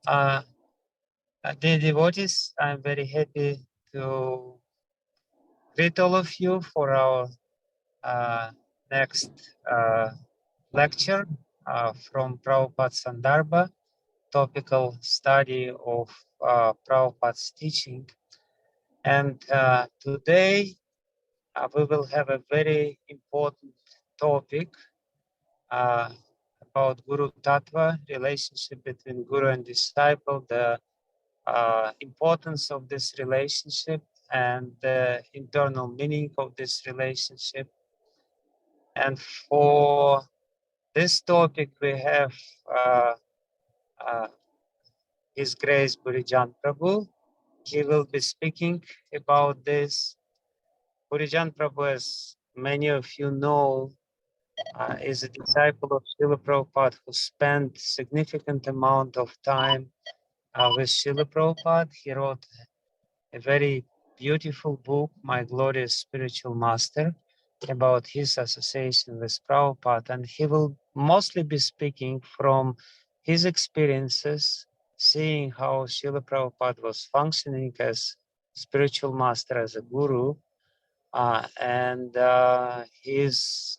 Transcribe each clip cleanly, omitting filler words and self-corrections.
Uh, Dear devotees, I'm very happy to greet all of you for our next lecture from Prabhupada Sandarbha, topical study of Prabhupada's teaching. And today we will have a very important topic about Guru Tattva, relationship between Guru and disciple, the importance of this relationship and the internal meaning of this relationship. And for this topic, we have His Grace Bhurijana Prabhu. He will be speaking about this. Bhurijana Prabhu, as many of you know, is a disciple of Srila Prabhupada who spent significant amount of time with Srila Prabhupada. He wrote a very beautiful book, My Glorious Spiritual Master, about his association with Prabhupada. And he will mostly be speaking from his experiences, seeing how Srila Prabhupada was functioning as spiritual master, as a guru, and his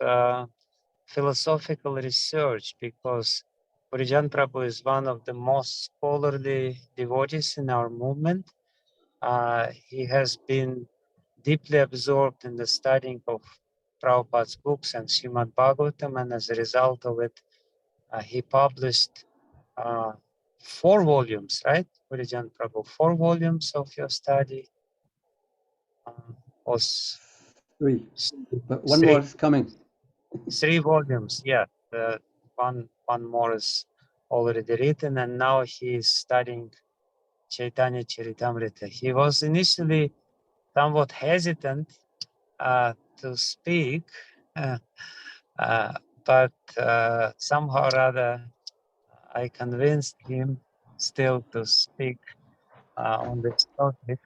philosophical research, because Bhurijana Prabhu is one of the most scholarly devotees in our movement. He has been deeply absorbed in the studying of Prabhupada's books and Srimad Bhagavatam, and as a result of it, he published 4 volumes, right, Bhurijana Prabhu? 4 volumes of your study? Was 3, but one more is coming. 3 volumes, yeah. One more is already written, and now he is studying Chaitanya Charitamrita. He was initially somewhat hesitant to speak, but somehow or other I convinced him still to speak on this topic,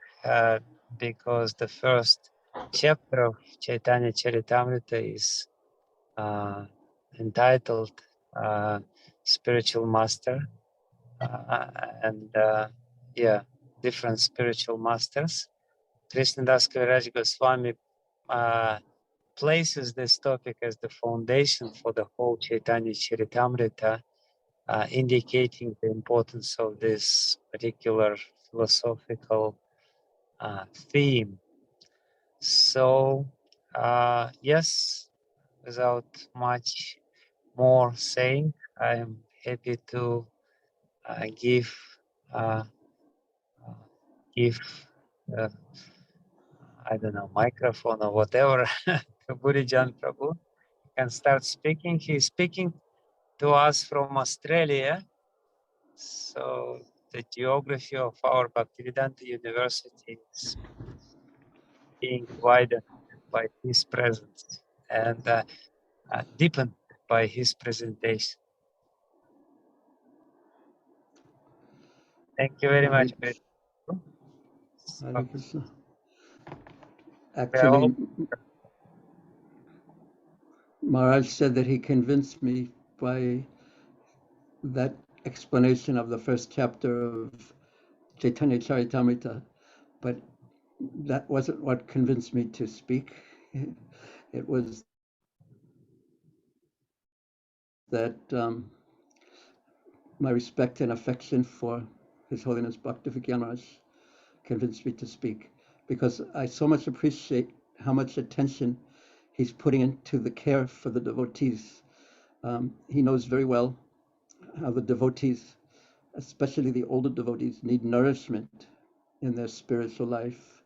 because the first chapter of Chaitanya Charitamrita is entitled Spiritual Master, and yeah, different spiritual masters. Krishnadas Kaviraj Goswami places this topic as the foundation for the whole Chaitanya Charitamrita, indicating the importance of this particular philosophical theme. So, yes, without much more saying, I am happy to give I don't know, microphone or whatever to Bhurijana Prabhu. He can start speaking. He's speaking to us from Australia. So the geography of our Bhaktivedanta University is being widened by his presence and deepened by his presentation. Thank you very much. Hare Krishna. Actually, Maharaj said that he convinced me by that explanation of the first chapter of Chaitanya Charitamrita, but that wasn't what convinced me to speak. It was that my respect and affection for His Holiness Bhaktivedanta Maharaj convinced me to speak, because I so much appreciate how much attention he's putting into the care for the devotees. He knows very well how the devotees, especially the older devotees, need nourishment in their spiritual life,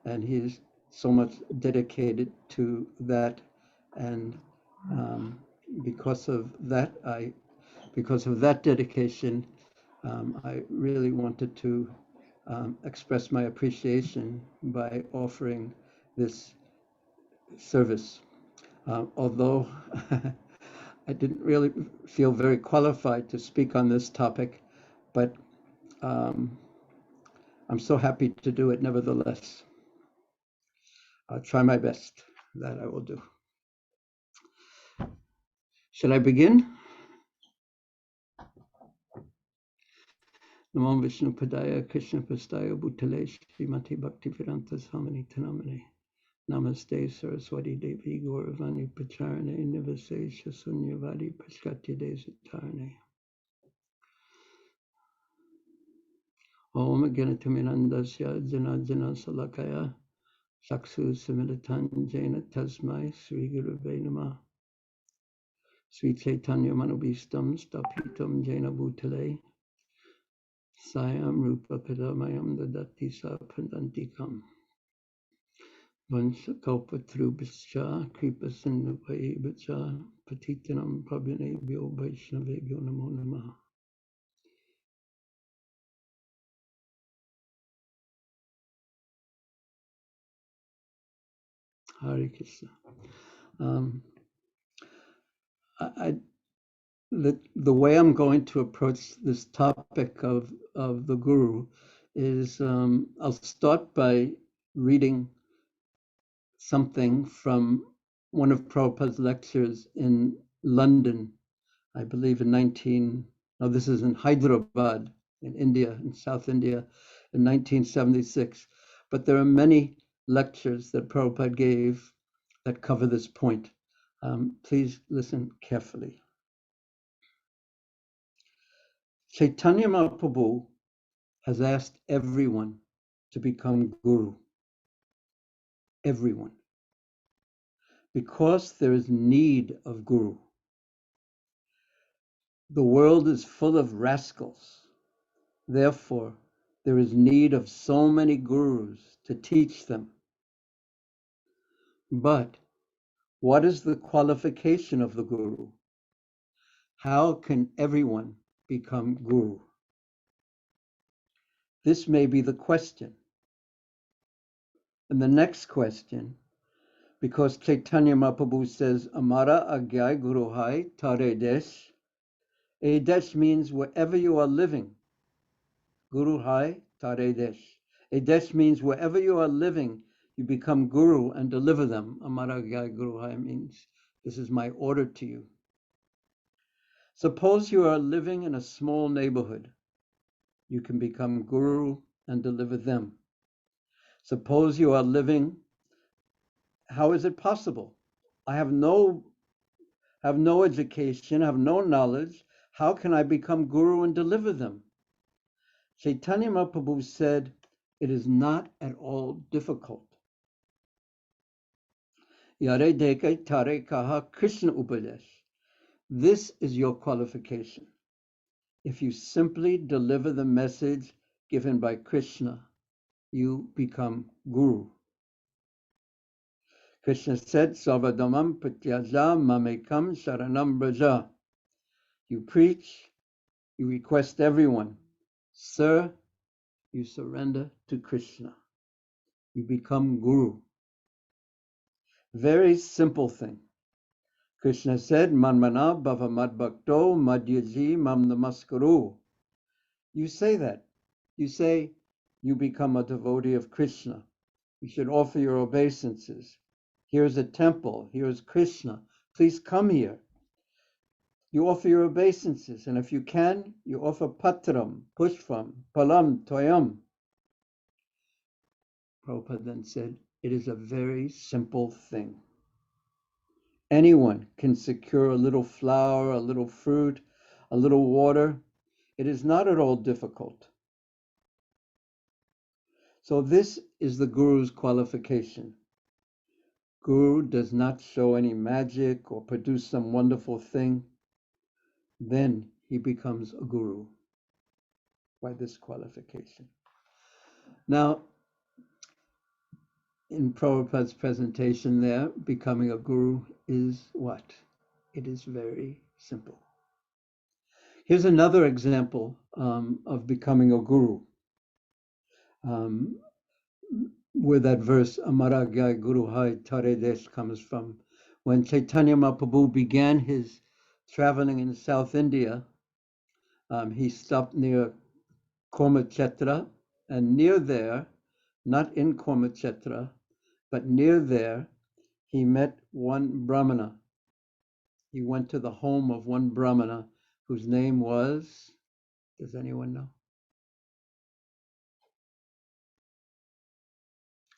and he is so much dedicated to that. And because of that dedication, I really wanted to express my appreciation by offering this service. Although I didn't really feel very qualified to speak on this topic, but I'm so happy to do it nevertheless. I'll try my best. That I will do. Should I begin? Namo Vishnu Padaya Krishna Prastaya Bhutale Srimati Bhaktivedanta Swamini Tanamane. Namaste Saraswati Devi Gauravani Pacharane Nivasesha Sunyavadi Paskatya Desatarane. Om Ganataminandasya Janajana Salakaya Saksu Samilitan Jaina Tasmai Sri Gurave Namah. Sri Chaitanya Manobhistam Stapitam Jaina Bhutale Sayam Rupa Padamayam Dadati Sapadantikam Vansakalpatrubhascha Kripasinuvaivacha Patitanam Prabhinebhyo Vaishnavebhyo Namo Namaha. Hare Krishna. The way I'm going to approach this topic of the Guru is I'll start by reading something from one of Prabhupada's lectures in London, I believe this is in Hyderabad, in India, in South India, in 1976. But there are many lectures that Prabhupada gave that cover this point. Please listen carefully. Chaitanya Mahaprabhu has asked everyone to become Guru. Everyone. Because there is need of Guru. The world is full of rascals. Therefore, there is need of so many gurus to teach them. But what is the qualification of the guru? How can everyone become guru? This may be the question. And the next question, because Chaitanya Mahaprabhu says, Amara Agyai Guru Hai Tare Desh. A desh means wherever you are living. Guru Hai Tare Desh. A desh means wherever you are living, you become guru and deliver them. Amara Agyai Guru Hai means this is my order to you. Suppose you are living in a small neighborhood. You can become guru and deliver them. Suppose you are living, how is it possible? I have no education, have no knowledge. How can I become guru and deliver them? Chaitanya Mahaprabhu said, it is not at all difficult. Yare deke tare kaha Krishna upadesh. This is your qualification. If you simply deliver the message given by Krishna, you become guru. Krishna said, Sarvadhamam pratyaja mamekam sharanam braja. You preach, you request everyone, sir, you surrender to Krishna. You become guru. Very simple thing. Krishna said, Manmana bhava madbhakto madhyaji mam namaskaru. You say that. You say you become a devotee of Krishna. You should offer your obeisances. Here's a temple. Here's Krishna. Please come here. You offer your obeisances. And if you can, you offer patram, pushpam, palam, toyam. Prabhupada then said, it is a very simple thing. Anyone can secure a little flower, a little fruit, a little water. It is not at all difficult. So this is the Guru's qualification. Guru does not show any magic or produce some wonderful thing. Then he becomes a guru by this qualification. Now, in Prabhupada's presentation there, becoming a guru is what? It is very simple. Here's another example of becoming a guru, where that verse, Amara Agyai Guru Hai Tare Desh, comes from. When Chaitanya Mahaprabhu began his traveling in South India, he stopped near Kormachetra, and near there, not in Kormachetra, but near there, he met one Brahmana. He went to the home of one Brahmana whose name was, does anyone know?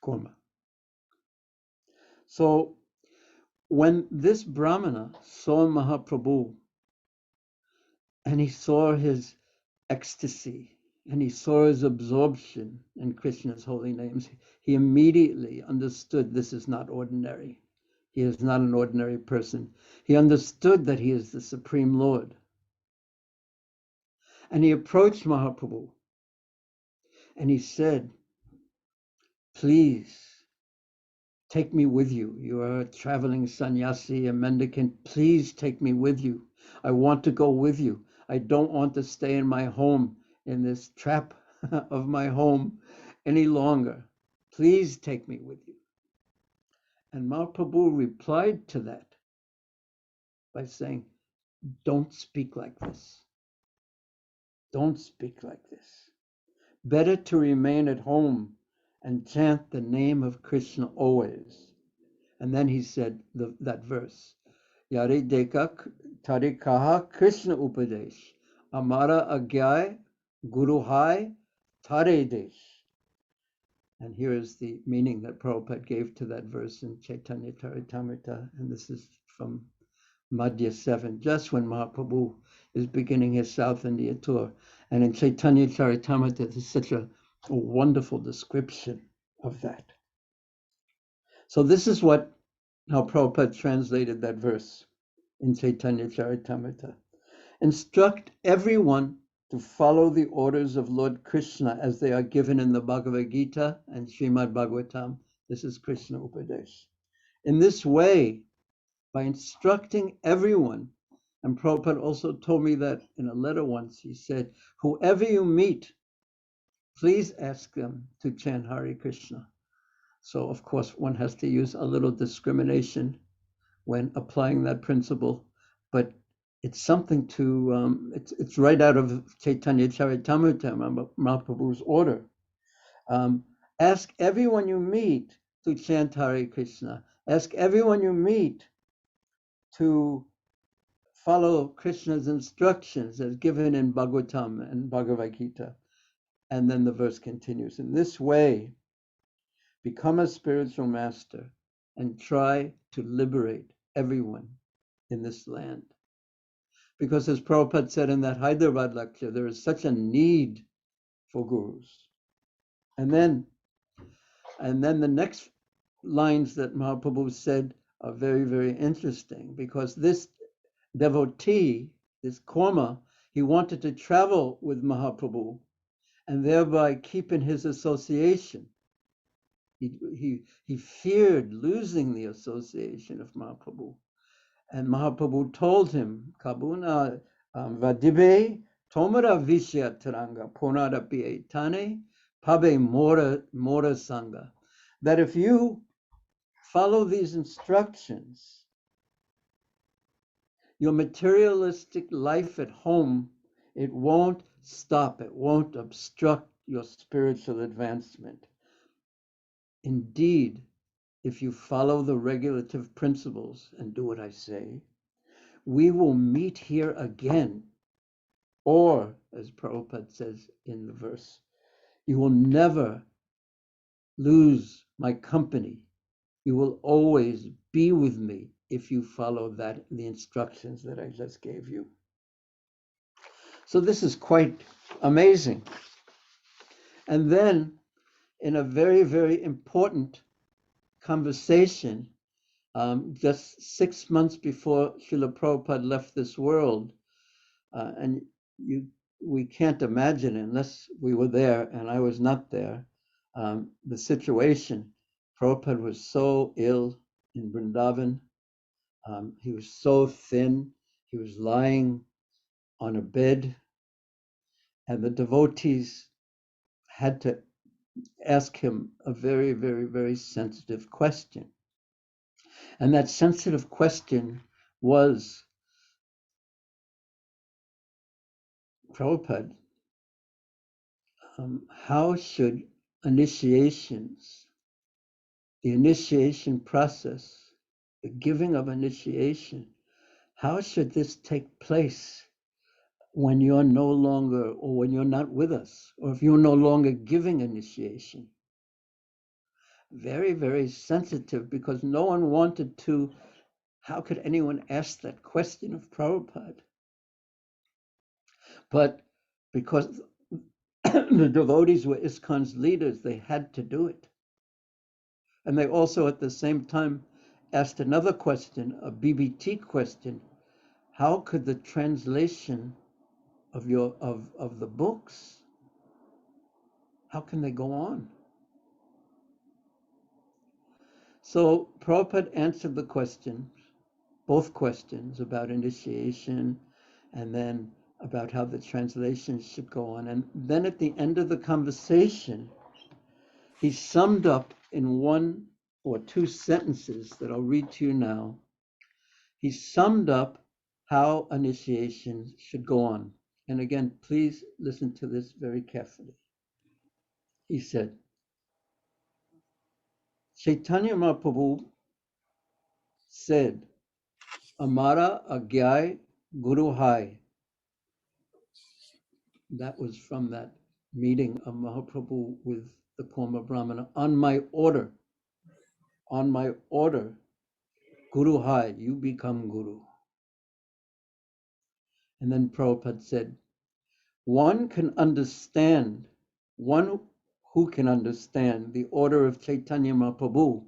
Kurma. So when this Brahmana saw Mahaprabhu and he saw his ecstasy and he saw his absorption in Krishna's holy names, he immediately understood this is not ordinary. He is not an ordinary person. He understood that he is the Supreme Lord. And he approached Mahaprabhu and he said, please take me with you. You are a traveling sannyasi, a mendicant. Please take me with you. I want to go with you. I don't want to stay in my home, in this trap of my home any longer. Please take me with you. And Mahaprabhu replied to that by saying, don't speak like this. Don't speak like this. Better to remain at home and chant the name of Krishna always. And then he said that verse, Yare deka tare kaha Krishna upadesh, amara agyay guru hai tare desh. And here is the meaning that Prabhupada gave to that verse in Chaitanya Charitamrita, and this is from Madhya 7, just when Mahaprabhu is beginning his South India tour. And in Chaitanya Charitamrita, there's such a wonderful description of that. So this is how Prabhupada translated that verse in Chaitanya Charitamrita. Instruct everyone to follow the orders of Lord Krishna as they are given in the Bhagavad Gita and Srimad Bhagavatam. This is Krishna Upadesh. In this way, by instructing everyone, and Prabhupada also told me that in a letter once, he said, whoever you meet, please ask them to chant Hare Krishna. So of course, one has to use a little discrimination when applying that principle, but it's something to, it's right out of Chaitanya Charitamrita, Mahaprabhu's order. Ask everyone you meet to chant Hare Krishna. Ask everyone you meet to follow Krishna's instructions as given in Bhagavatam and Bhagavad Gita. And then the verse continues. In this way, become a spiritual master and try to liberate everyone in this land. Because as Prabhupada said in that Hyderabad lecture, there is such a need for gurus. And then the next lines that Mahaprabhu said are very, very interesting, because this devotee, this Kurma, he wanted to travel with Mahaprabhu and thereby keep in his association. He feared losing the association of Mahaprabhu. And Mahaprabhu told him, Kabuna vadibe tomara vishya taranga ponara pietane pabe mora sangha. That if you follow these instructions, your materialistic life at home, it won't stop, it won't obstruct your spiritual advancement. Indeed, if you follow the regulative principles and do what I say, we will meet here again. Or, as Prabhupada says in the verse, you will never lose my company. You will always be with me if you follow the instructions that I just gave you. So this is quite amazing. And then, in a very, very important conversation, just 6 months before Srila Prabhupada left this world, and we can't imagine unless we were there, and I was not there, the situation. Prabhupada was so ill in Vrindavan. He was so thin. He was lying on a bed, and the devotees had to ask him a very, very, very sensitive question. And that sensitive question was, Prabhupada, how should initiations, the initiation process, the giving of initiation, how should this take place when you're no longer, or when you're not with us, or if you're no longer giving initiation? very, very sensitive, because no one wanted to, how could anyone ask that question of Prabhupada? But because the devotees were ISKCON's leaders, they had to do it. And they also at the same time asked another question, a BBT question. How could the translation of the books, how can they go on? So Prabhupada answered the questions, both questions about initiation and then about how the translation should go on. And then at the end of the conversation, he summed up in one or two sentences that I'll read to you now. He summed up how initiation should go on. And again, please listen to this very carefully. He said, Chaitanya Mahaprabhu said, Amara Agyay Guru Hai. That was from that meeting of Mahaprabhu with the Kurma Brahmana. On my order, Guru Hai, you become Guru. And then Prabhupada said, one who can understand the order of Chaitanya Mahaprabhu,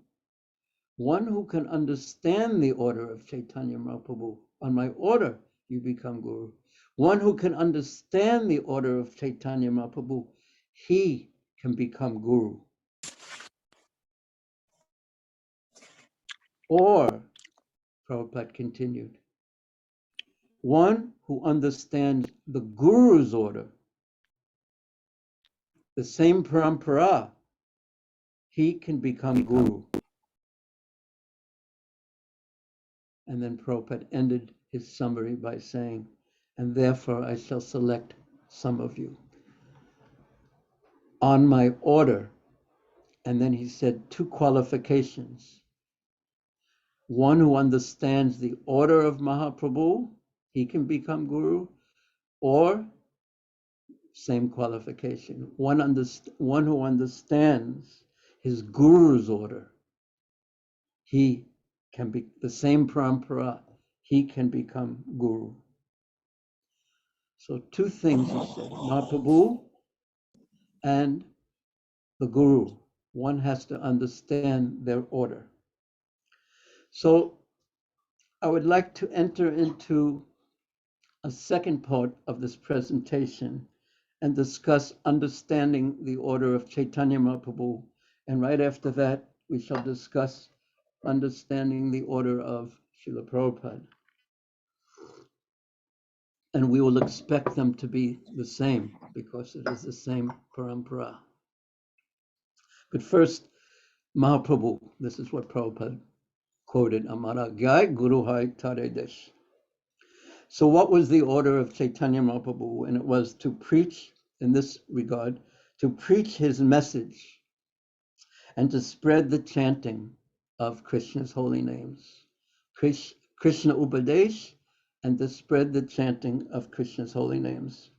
one who can understand the order of Chaitanya Mahaprabhu, on my order, you become Guru. One who can understand the order of Chaitanya Mahaprabhu, he can become Guru. Or, Prabhupada continued, one who understands the Guru's order, the same parampara, he can become Guru. And then Prabhupada ended his summary by saying, and therefore I shall select some of you on my order. And then he said two qualifications. One who understands the order of Mahaprabhu, he can become Guru, or same qualification, one who understands his Guru's order, he can be the same parampara, he can become Guru. So two things he said, Mahaprabhu and the Guru. One has to understand their order. So I would like to enter into a second part of this presentation and discuss understanding the order of Chaitanya Mahaprabhu. And right after that, we shall discuss understanding the order of Srila Prabhupada. And we will expect them to be the same because it is the same parampara. But first, Mahaprabhu, this is what Prabhupada quoted, Amara Gai Guru Hai Tare Desh. So what was the order of Chaitanya Mahaprabhu? And it was to preach, in this regard, to preach his message and to spread the chanting of Krishna's holy names. Krishna Upadesh, and to spread the chanting of Krishna's holy names.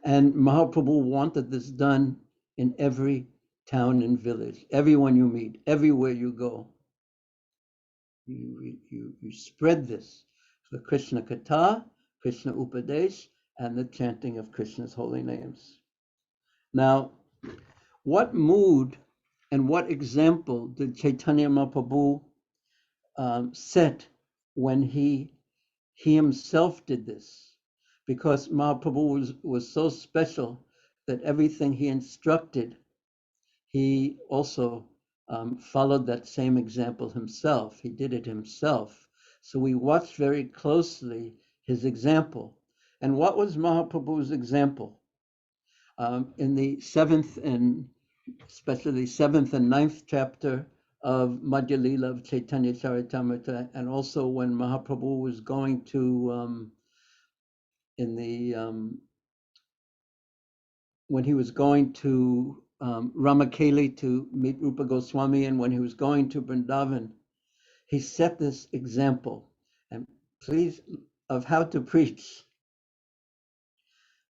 And Mahaprabhu wanted this done in every town and village, everyone you meet, everywhere you go. You spread this, the Krishna Katha, Krishna Upadesh, and the chanting of Krishna's holy names. Now, what mood and what example did Chaitanya Mahaprabhu set when he himself did this? Because Mahaprabhu was so special that everything he instructed, he also followed that same example himself. He did it himself. So we watched very closely his example. And what was Mahaprabhu's example? In the seventh and especially seventh and ninth chapter of Madhya Lila of Chaitanya Charitamrita, and also when Mahaprabhu was going to when he was going to Ramakeli to meet Rupa Goswami, and when he was going to Vrindavan, he set this example, and please, of how to preach.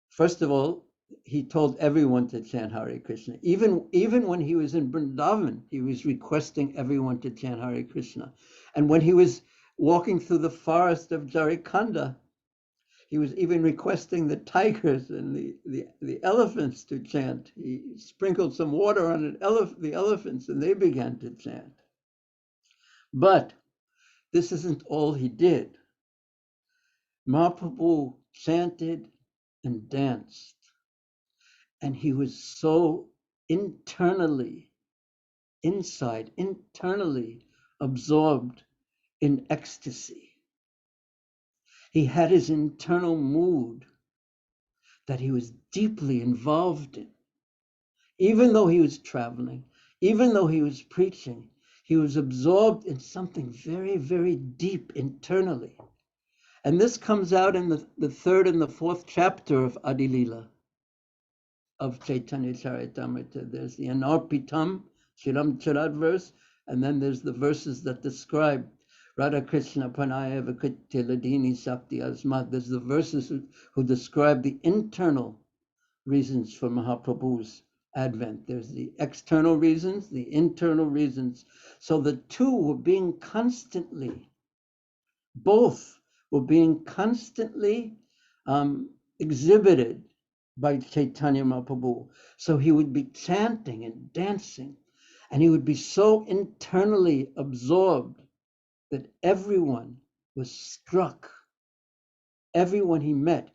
First of all, he told everyone to chant Hare Krishna. Even when he was in Vrindavan, he was requesting everyone to chant Hare Krishna. And when he was walking through the forest of Jarikanda, he was even requesting the tigers and the elephants to chant. He sprinkled some water on the elephants, and they began to chant. But this isn't all he did. Mahaprabhu chanted and danced, and he was so internally absorbed in ecstasy. He had his internal mood that he was deeply involved in. Even though he was traveling, even though he was preaching, he was absorbed in something very, very deep internally. And this comes out in the third and the fourth chapter of Adi Lila, of Chaitanya Charitamrita. There's the Anarpitam, Chiram Charat verse, and then there's the verses that describe Radha Krishna Pranaya Vikritya Ladini Sakti Asmat. There's the verses who describe the internal reasons for Mahaprabhu's advent. There's the external reasons, the internal reasons. So the two were being constantly, both were being constantly exhibited by Chaitanya Mahaprabhu. So he would be chanting and dancing, and he would be so internally absorbed that everyone was struck. Everyone he met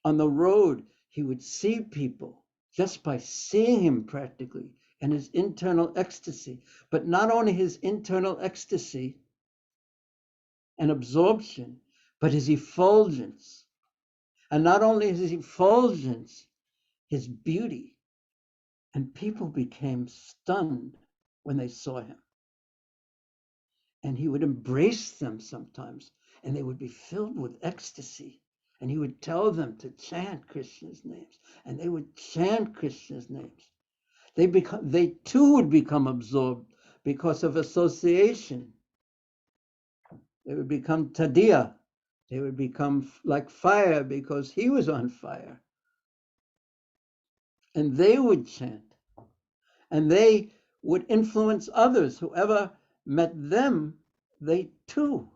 on the road, he would see people just by seeing him practically, and his internal ecstasy. But not only his internal ecstasy and absorption, but his effulgence. And not only his effulgence, his beauty. And people became stunned when they saw him. And he would embrace them sometimes, and they would be filled with ecstasy. And he would tell them to chant Krishna's names, and they would chant Krishna's names. They too would become absorbed because of association. They would become tadiya. They would become like fire because he was on fire. And they would chant. And they would influence others. Whoever met them, they too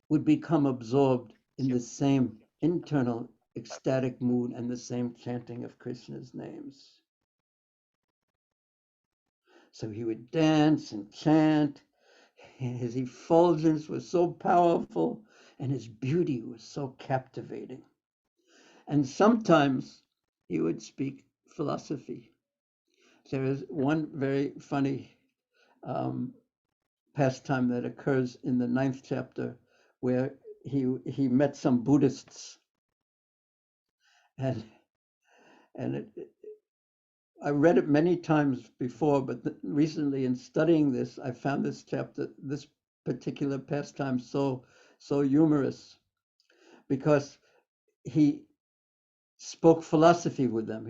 would become absorbed in the same internal ecstatic mood and the same chanting of Krishna's names. So he would dance and chant. His effulgence was so powerful, and his beauty was so captivating. And sometimes he would speak philosophy. There is one very funny pastime that occurs in the 9th chapter where he met some Buddhists, and I read it many times before, but recently in studying this, I found this particular pastime so humorous, because he spoke philosophy with them.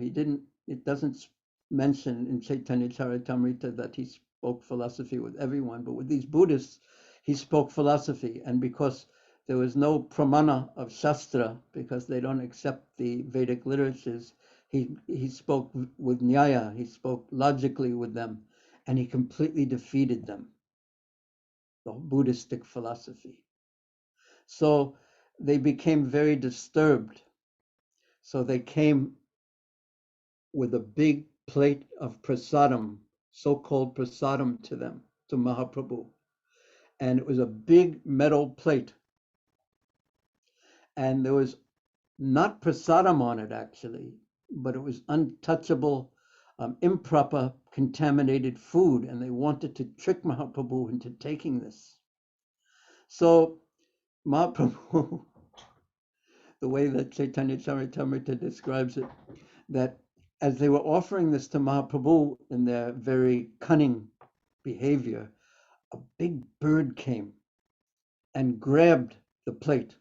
It doesn't mention in Chaitanya Charitamrita that he spoke philosophy with everyone, but with these Buddhists, he spoke philosophy. And because there was no pramana of Shastra, because they don't accept the Vedic literatures, he spoke with Nyaya, he spoke logically with them, and he completely defeated them, the Buddhistic philosophy. So they became very disturbed. So they came with a big plate of prasadam, so-called prasadam, to them, to Mahaprabhu. And it was a big metal plate. And there was not prasadam on it, actually, but it was untouchable, improper, contaminated food. And they wanted to trick Mahaprabhu into taking this. So Mahaprabhu, the way that Chaitanya Charitamrita describes it, that as they were offering this to Mahaprabhu in their very cunning behavior, a big bird came and grabbed the plate.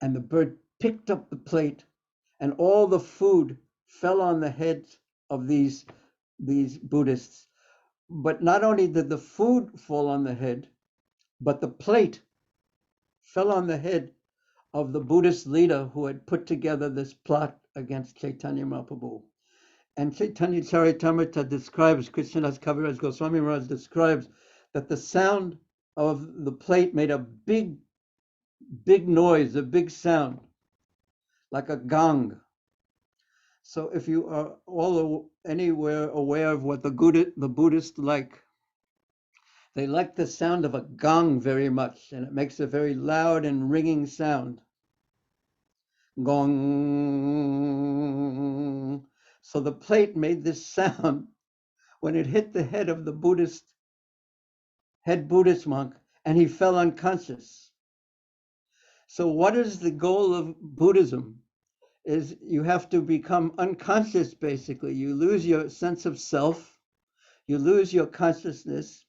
And the bird picked up the plate, and all the food fell on the heads of these Buddhists. But not only did the food fall on the head, but the plate fell on the head of the Buddhist leader who had put together this plot against Chaitanya Mahaprabhu. And Chaitanya Charitamrita describes, Krishnadas Kaviraj Goswami Maharaj describes that the sound of the plate made a big noise, a big sound, like a gong. So if you are anywhere aware of what the Buddhists like, they like the sound of a gong very much, and it makes a very loud and ringing sound. Gong. So the plate made this sound when it hit the head of the head Buddhist monk, and he fell unconscious. So what is the goal of Buddhism? Is you have to become unconscious, basically. You lose your sense of self, you lose your consciousness,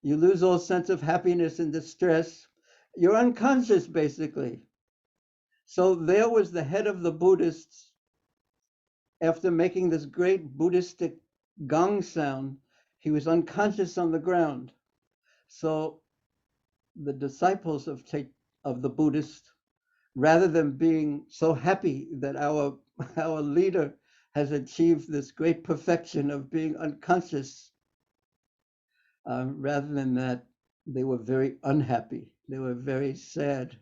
you lose all sense of happiness and distress. You're unconscious, basically. So there was the head of the Buddhists, after making this great Buddhistic gong sound, he was unconscious on the ground. So the disciples of the Buddhist, rather than being so happy that our leader has achieved this great perfection of being unconscious, rather than that, they were very unhappy. They were very sad.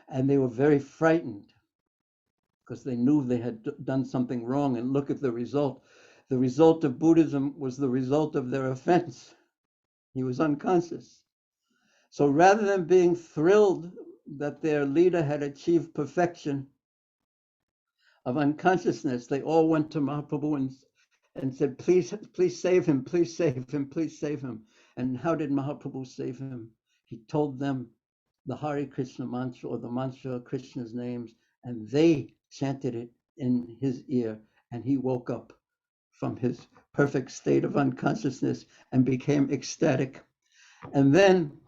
And they were very frightened because they knew they had done something wrong. And look at the result. The result of Buddhism was the result of their offense. He was unconscious. So rather than being thrilled that their leader had achieved perfection of unconsciousness, they all went to Mahaprabhu and said, please save him, please save him, please save him. And how did Mahaprabhu save him? He told them the Hare Krishna mantra, or the mantra of Krishna's names, and they chanted it in his ear, and he woke up from his perfect state of unconsciousness and became ecstatic. And then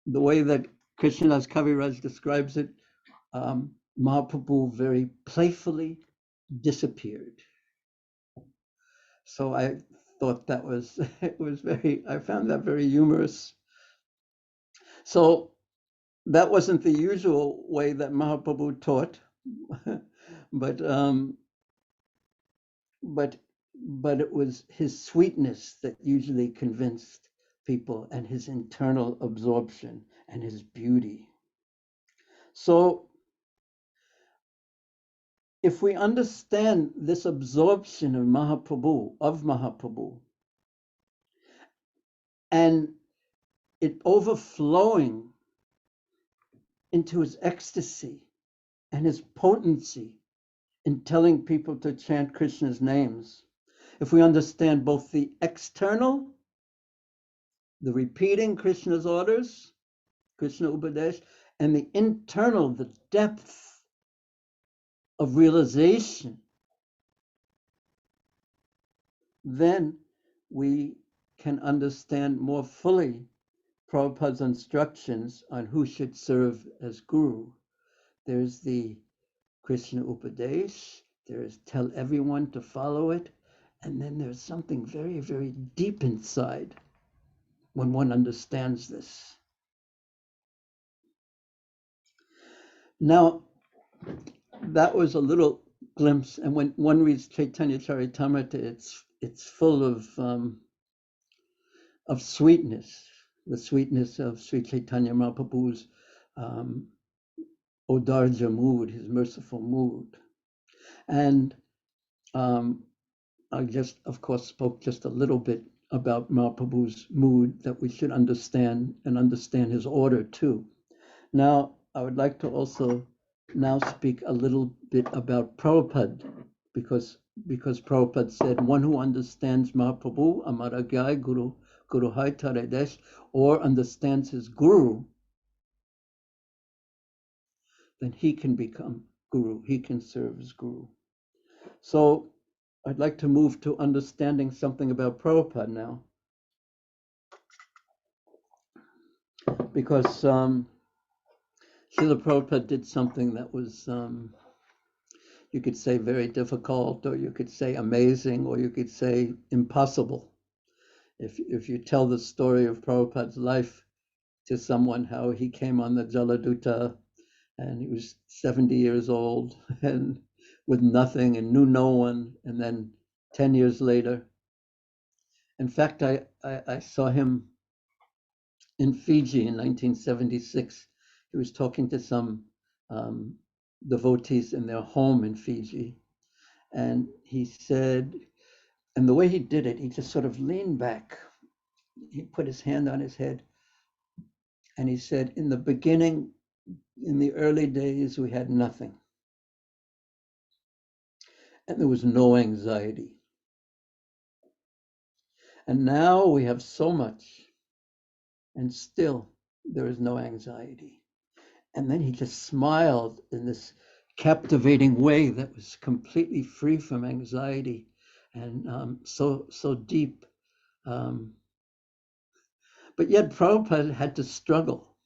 the way that Krishnadas Kaviraj describes it, Mahaprabhu very playfully disappeared. So I thought that was, I found that very humorous. So that wasn't the usual way that Mahaprabhu taught, but it was his sweetness that usually convinced people, and his internal absorption and his beauty. So if we understand this absorption of Mahaprabhu, and it overflowing into his ecstasy and his potency in telling people to chant Krishna's names, if we understand both the external, the repeating Krishna's orders, Krishna Upadesh, and the internal, the depth of realization, then we can understand more fully Prabhupada's instructions on who should serve as guru. There's the Krishna Upadesh, there's tell everyone to follow it, and then there's something very, very deep inside when one understands this. Now, that was a little glimpse, and when one reads Chaitanya Charitamrita, it's full of sweetness, the sweetness of Sri Chaitanya Mahaprabhu's Odarja mood, his merciful mood. And I just, of course, spoke just a little bit about Mahaprabhu's mood that we should understand, and understand his order too. Now, I would like to also now speak a little bit about Prabhupada, because Prabhupada said, one who understands Mahaprabhu, Amaragyai Guru Hai Taredesh, or understands his guru, then he can become guru, he can serve as guru. So I'd like to move to understanding something about Prabhupada now, because Srila Prabhupada did something that was, you could say, very difficult, or you could say amazing, or you could say impossible. If you tell the story of Prabhupada's life to someone, how he came on the Jaladuta and he was 70 years old and with nothing and knew no one. And then 10 years later, in fact, I saw him in Fiji in 1976. He was talking to some um, devotees in their home in Fiji. And he said, and the way he did it, he just sort of leaned back. He put his hand on his head and he said, in the beginning, in the early days, we had nothing. And there was no anxiety. And now we have so much, and still there is no anxiety. And then he just smiled in this captivating way that was completely free from anxiety and so deep. Um, but yet Prabhupada had to struggle.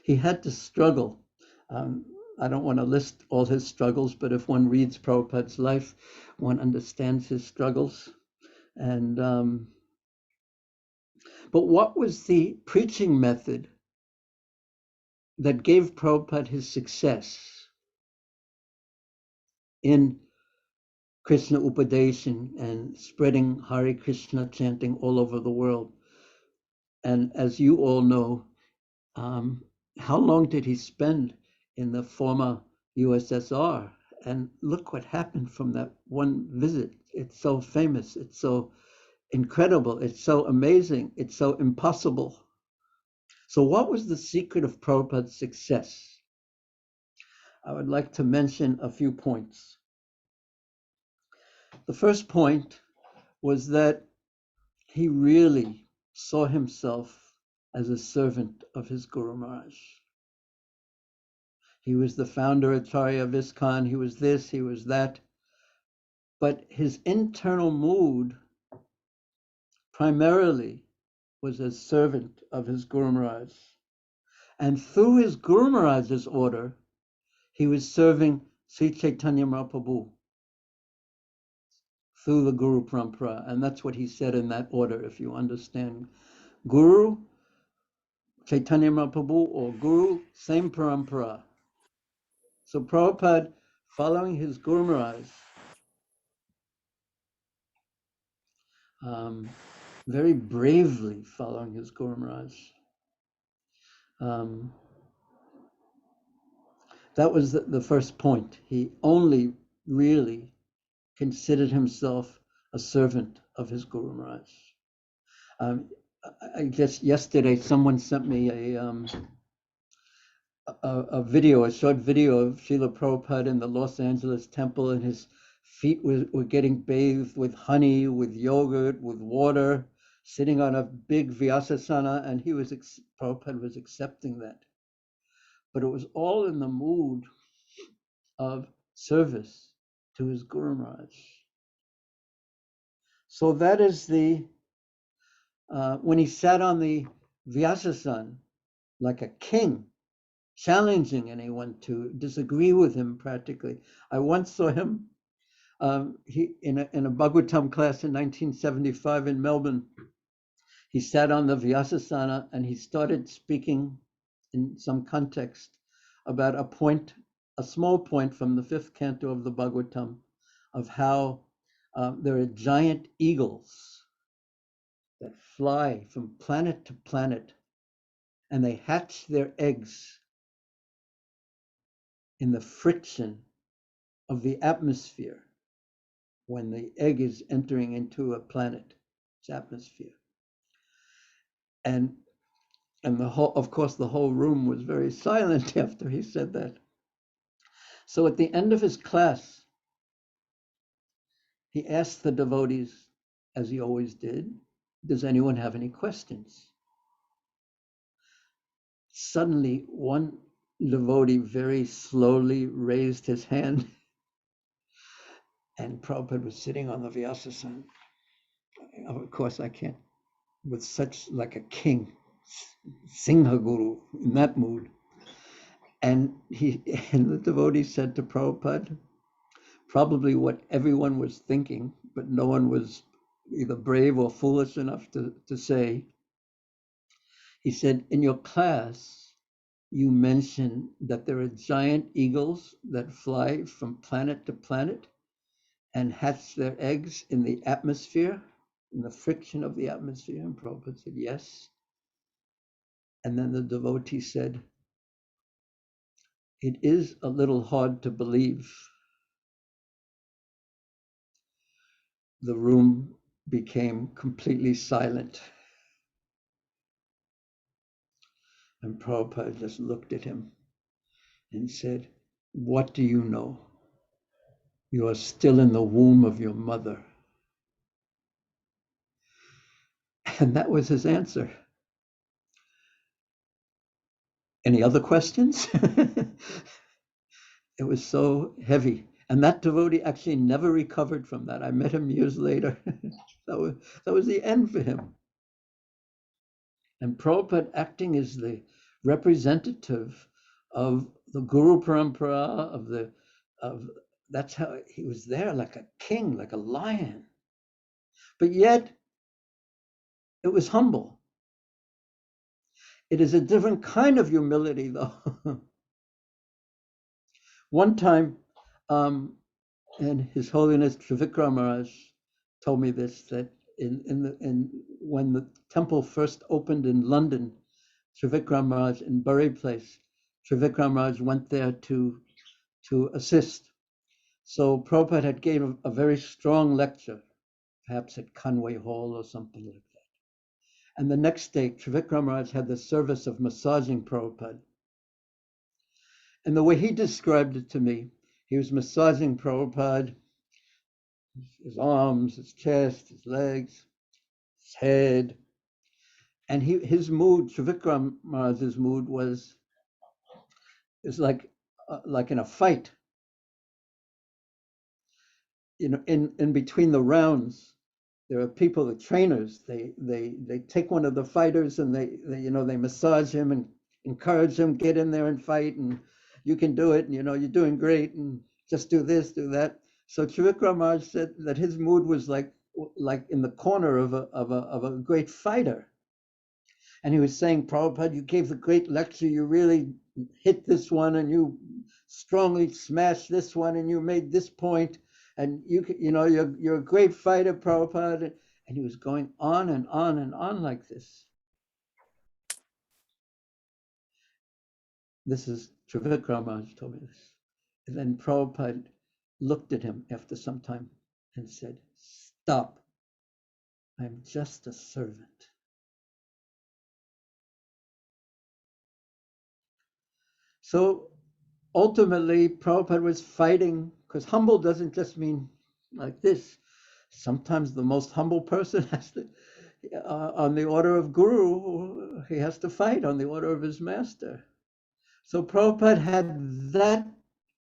He had to struggle. Um, I don't want to list all his struggles, but if one reads Prabhupada's life, one understands his struggles. And but what was the preaching method that gave Prabhupada his success in Krishna Upadeshan and spreading Hare Krishna chanting all over the world? And as you all know, how long did he spend in the former USSR? And look what happened from that one visit. It's so famous. It's so incredible. It's so amazing. It's so impossible. So what was the secret of Prabhupada's success? I would like to mention a few points. The first point was that he really saw himself as a servant of his Guru Maharaj. He was the founder Acharya of ISKCON, he was this, he was that. But his internal mood primarily was as servant of his Guru Maharaj. And through his Guru Maharaj's order, he was serving Sri Chaitanya Mahaprabhu through the Guru Parampara. And that's what he said in that order, if you understand. Guru, Chaitanya Mahaprabhu, or Guru, same Parampara. So Prabhupada, following his Guru Maharaj, very bravely following his Guru Maharaj. That was the first point. He only really considered himself a servant of his Guru Maharaj. I guess yesterday someone sent me a video, a short video of Srila Prabhupada in the Los Angeles temple, and his feet were getting bathed with honey, with yogurt, with water, sitting on a big Vyasasana, and Prabhupada was accepting that. But it was all in the mood of service to his Guru Maharaj. So that is when he sat on the Vyasasana like a king, challenging anyone to disagree with him practically. I once saw him in a Bhagavatam class in 1975 in Melbourne. He sat on the Vyasasana and he started speaking in some context about a small point from the 5th canto of the Bhagavatam, of how there are giant eagles that fly from planet to planet, and they hatch their eggs in the friction of the atmosphere when the egg is entering into a planet's atmosphere. And of course, the whole room was very silent after he said that. So at the end of his class, he asked the devotees, as he always did, does anyone have any questions? Suddenly, one devotee very slowly raised his hand, and Prabhupada was sitting on the Vyasasana. Of course, I can't, with such like a king, Singha Guru, in that mood. And the devotee said to Prabhupada, probably what everyone was thinking, but no one was either brave or foolish enough to say. He said, in your class, you mention that there are giant eagles that fly from planet to planet and hatch their eggs in the atmosphere, in the friction of the atmosphere? And Prabhupada said, yes. And then the devotee said, it is a little hard to believe. The room became completely silent. And Prabhupada just looked at him and said, what do you know? You are still in the womb of your mother. And that was his answer. Any other questions? It was so heavy. And that devotee actually never recovered from that. I met him years later. that was the end for him. And Prabhupada, acting as the representative of the Guru Parampara, that's how he was there, like a king, like a lion. But yet, it was humble. It is a different kind of humility, though. One time, and His Holiness Trivikram Maharaj told me this, that when the temple first opened in London, Trivikram Maharaj in Bury Place, Trivikram Maharaj went there to assist. So Prabhupada had gave a very strong lecture, perhaps at Conway Hall or something like that. And the next day, Trivikram Maharaj had the service of massaging Prabhupada. And the way he described it to me, he was massaging Prabhupada, his arms, his chest, his legs, his head. And his mood, Trivikram Maharaj's mood was like in a fight. You know, in between the rounds, there are people, the trainers, they take one of the fighters and they massage him and encourage him, get in there and fight, and you can do it, and you're doing great, and just do this, do that. So Trivikram Maharaj said that his mood was like in the corner of a great fighter. And he was saying, Prabhupada, you gave the great lecture, you really hit this one, and you strongly smashed this one, and you made this point, and you're a great fighter, Prabhupada. And he was going on and on and on like this. This is Trivikram Maharaj told me this. And then Prabhupada looked at him after some time and said, stop. I'm just a servant. So ultimately, Prabhupada was fighting, because humble doesn't just mean like this. Sometimes the most humble person has to, on the order of Guru, he has to fight on the order of his master. So Prabhupada had that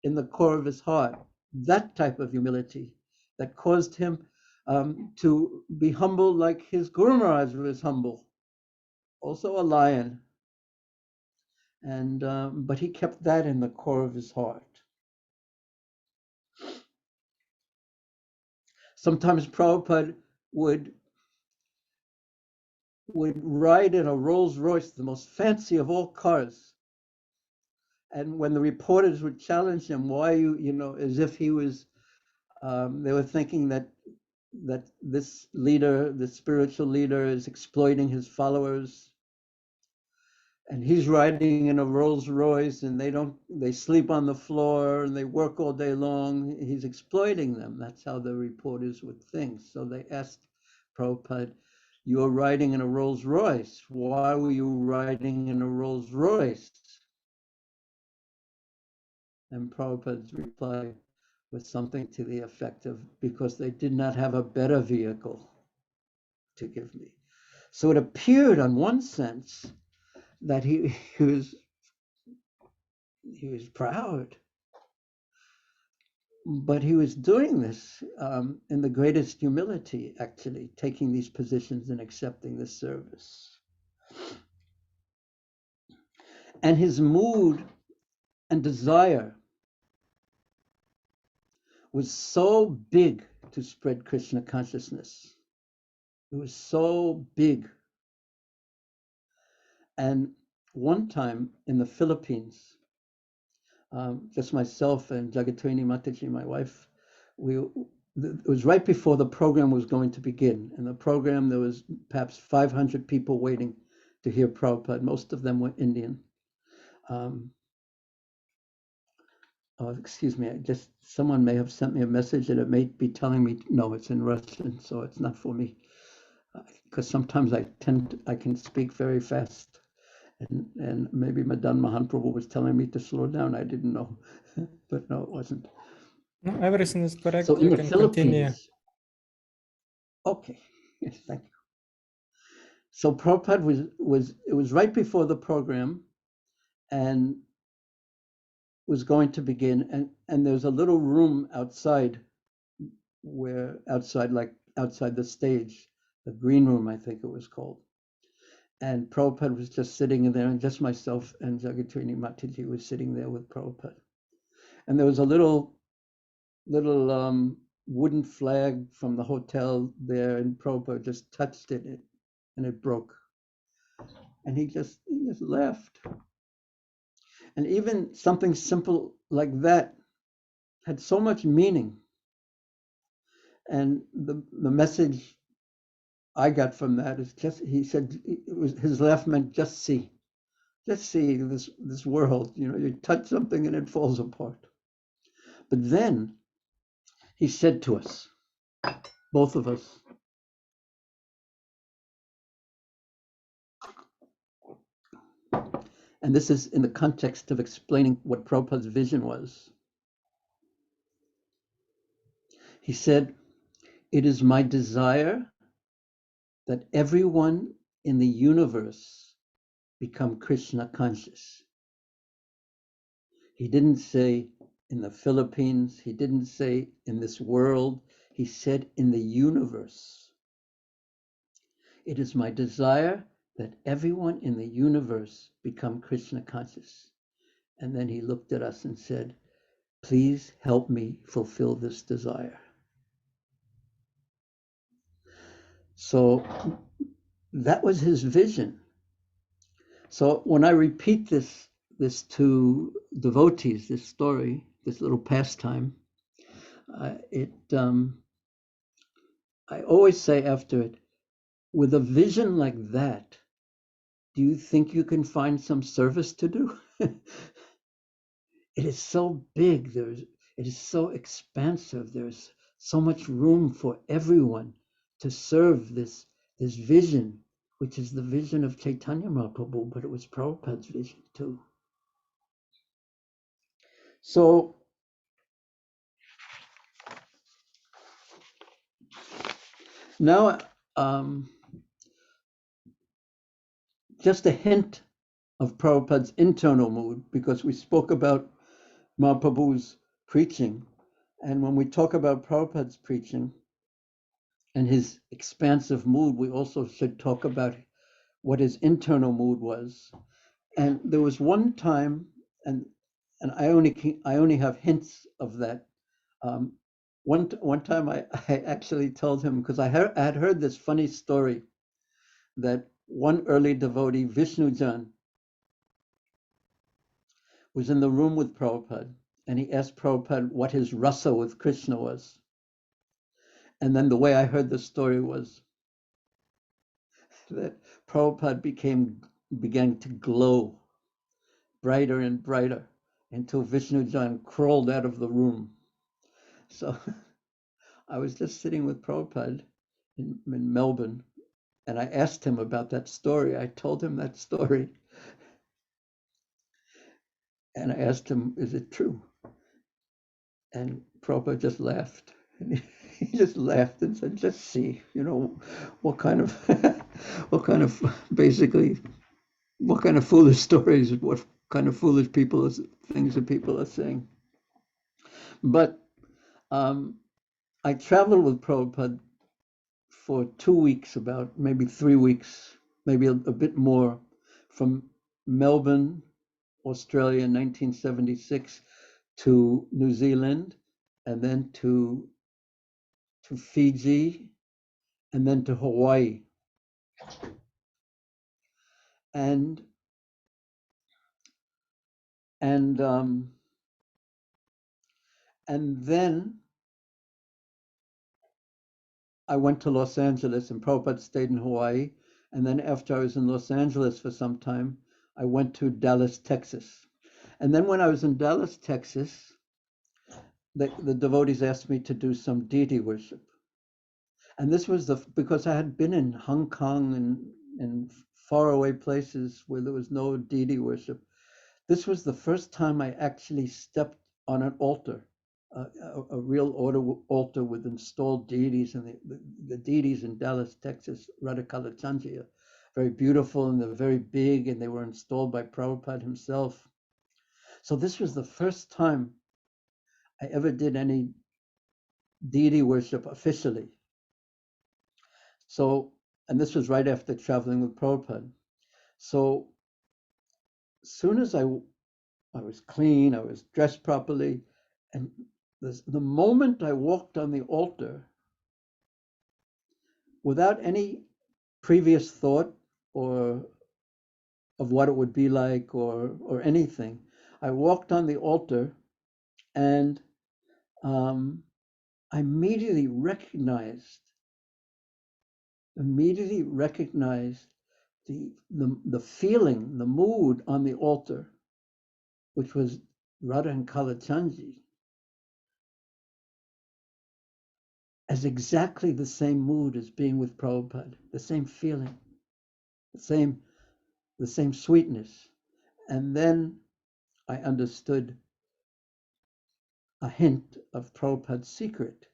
in the core of his heart, that type of humility that caused him to be humble like his Guru Maharaj was humble, also a lion. And but he kept that in the core of his heart. Sometimes Prabhupada would ride in a Rolls Royce, the most fancy of all cars. And when the reporters would challenge him, why as if he was, they were thinking that this leader, this spiritual leader, is exploiting his followers. And he's riding in a Rolls Royce, and they sleep on the floor and they work all day long. He's exploiting them. That's how the reporters would think. So they asked Prabhupada, you're riding in a Rolls Royce. Why were you riding in a Rolls Royce? And Prabhupada's reply was something to the effect of, because they did not have a better vehicle to give me. So it appeared on one sense that he was proud, but he was doing this in the greatest humility, actually, taking these positions and accepting the service. And his mood and desire was so big to spread Krishna consciousness. It was so big. And one time in the Philippines, just myself and Jagatrini Mataji, my wife, it was right before the program was going to begin. In the program, there was perhaps 500 people waiting to hear Prabhupada. Most of them were Indian. Excuse me, someone may have sent me a message and it may be telling me, no, it's in Russian, so it's not for me. Because sometimes I can speak very fast. And maybe Madan Mahaprabhu was telling me to slow down. I didn't know, but no, it wasn't. No, everything is correct. So in You the can continue. Philippines, okay, yes, thank you. So Prabhupada it was right before the program and was going to begin, and there's a little room outside outside the stage, the green room, I think it was called. And Prabhupada was just sitting in there, and just myself and Jagatrini Mataji was sitting there with Prabhupada. And there was a little wooden flag from the hotel there, and Prabhupada just touched it, and it broke. And he just laughed. And even something simple like that had so much meaning. And the message I got from that is he said his laugh meant just see this world. You touch something and it falls apart. But then he said to us, both of us, and this is in the context of explaining what Prabhupada's vision was. He said, "It is my desire that everyone in the universe become Krishna conscious." He didn't say in the Philippines, he didn't say in this world, he said in the universe. It is my desire that everyone in the universe become Krishna conscious. And then he looked at us and said, "Please help me fulfill this desire." So that was his vision. So when I repeat this to devotees, this story, this little pastime, I always say after it, with a vision like that, do you think you can find some service to do? It is so big. It is so expansive. There's so much room for everyone to serve this vision, which is the vision of Chaitanya Mahaprabhu, but it was Prabhupada's vision too. So now, just a hint of Prabhupada's internal mood, because we spoke about Mahaprabhu's preaching. And when we talk about Prabhupada's preaching and his expansive mood, we also should talk about what his internal mood was. And there was one time, and I only have hints of that. One time I actually told him, because I had heard this funny story that one early devotee, Vishnujan, was in the room with Prabhupada, and he asked Prabhupada what his rasa with Krishna was. And then the way I heard the story was that Prabhupada began to glow brighter and brighter until Vishnujan crawled out of the room. So I was just sitting with Prabhupada in Melbourne, and I asked him about that story. I told him that story. And I asked him, is it true? And Prabhupada just laughed. And he just laughed and said, just see, what kind of foolish stories, what kind of foolish things that people are saying. But I traveled with Prabhupada for 2 weeks, about maybe 3 weeks, maybe a bit more, from Melbourne, Australia in 1976 to New Zealand, and then to Fiji, and then to Hawaii. And And then I went to Los Angeles, and Prabhupada stayed in Hawaii. And then after I was in Los Angeles for some time, I went to Dallas, Texas. And then when I was in Dallas, Texas, the devotees asked me to do some deity worship. And this was because I had been in Hong Kong and faraway places where there was no deity worship. This was the first time I actually stepped on an altar, a real altar with installed deities, and the deities in Dallas, Texas, Radhakala Chanji, are very beautiful, and they're very big, and they were installed by Prabhupada himself. So this was the first time I ever did any deity worship officially. So, and this was right after traveling with Prabhupada. So, as soon as I was clean, I was dressed properly, and the moment I walked on the altar, without any previous thought or of what it would be like or anything, I walked on the altar, and I immediately recognized the feeling, the mood on the altar, which was Radha and Kalachandji, as exactly the same mood as being with Prabhupada, the same feeling, the same sweetness. And then I understood a hint of Prabhupada's secret,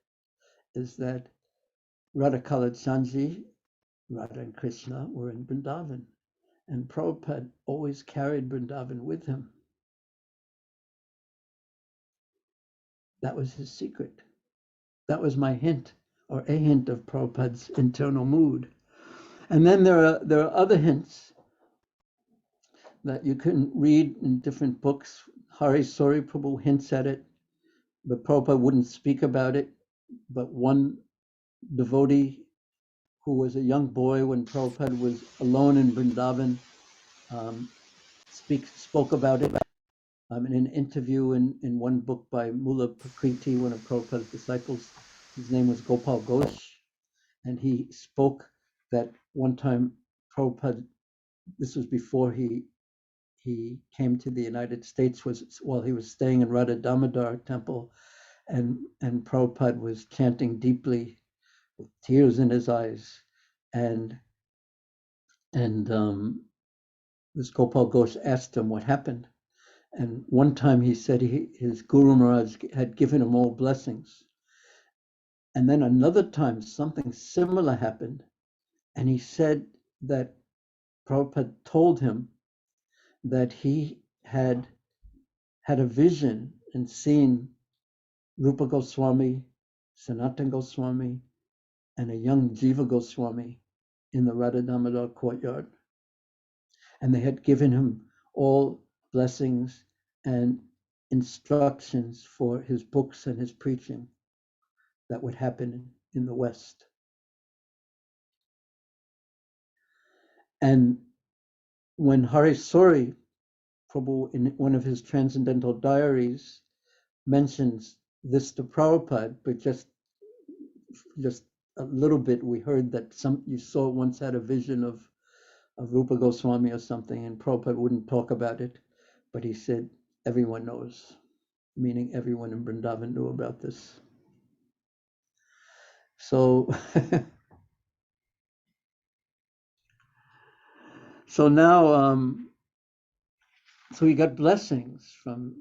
is that Radha Kalachandji, Radha and Krishna were in Vrindavan, and Prabhupada always carried Vrindavan with him. That was his secret. That was my hint, or a hint of Prabhupada's internal mood. And then there are other hints that you can read in different books. Hari Sori Prabhu hints at it, but Prabhupada wouldn't speak about it. But one devotee who was a young boy when Prabhupada was alone in Vrindavan spoke about it in an interview in one book by Mula Prakriti, one of Prabhupada's disciples. His name was Gopal Ghosh, and he spoke that one time Prabhupada, this was before he came to the United States, was while he was staying in Radha Damodar temple, and Prabhupada was chanting deeply with tears in his eyes, and this Gopal Ghosh asked him what happened. And one time he said his Guru Maharaj had given him all blessings. And then another time something similar happened, and he said that Prabhupada told him that he had a vision and seen Rupa Goswami, Sanatana Goswami, and a young Jiva Goswami in the Radha Damodar courtyard. And they had given him all blessings and instructions for his books and his preaching that would happen in the West. And when Hari Sori Prabhu, in one of his transcendental diaries, mentions this to Prabhupada, but just a little bit, we heard that you saw once had a vision of Rupa Goswami or something, and Prabhupada wouldn't talk about it, but he said, everyone knows, meaning everyone in Vrindavan knew about this. So, so now, so he got blessings from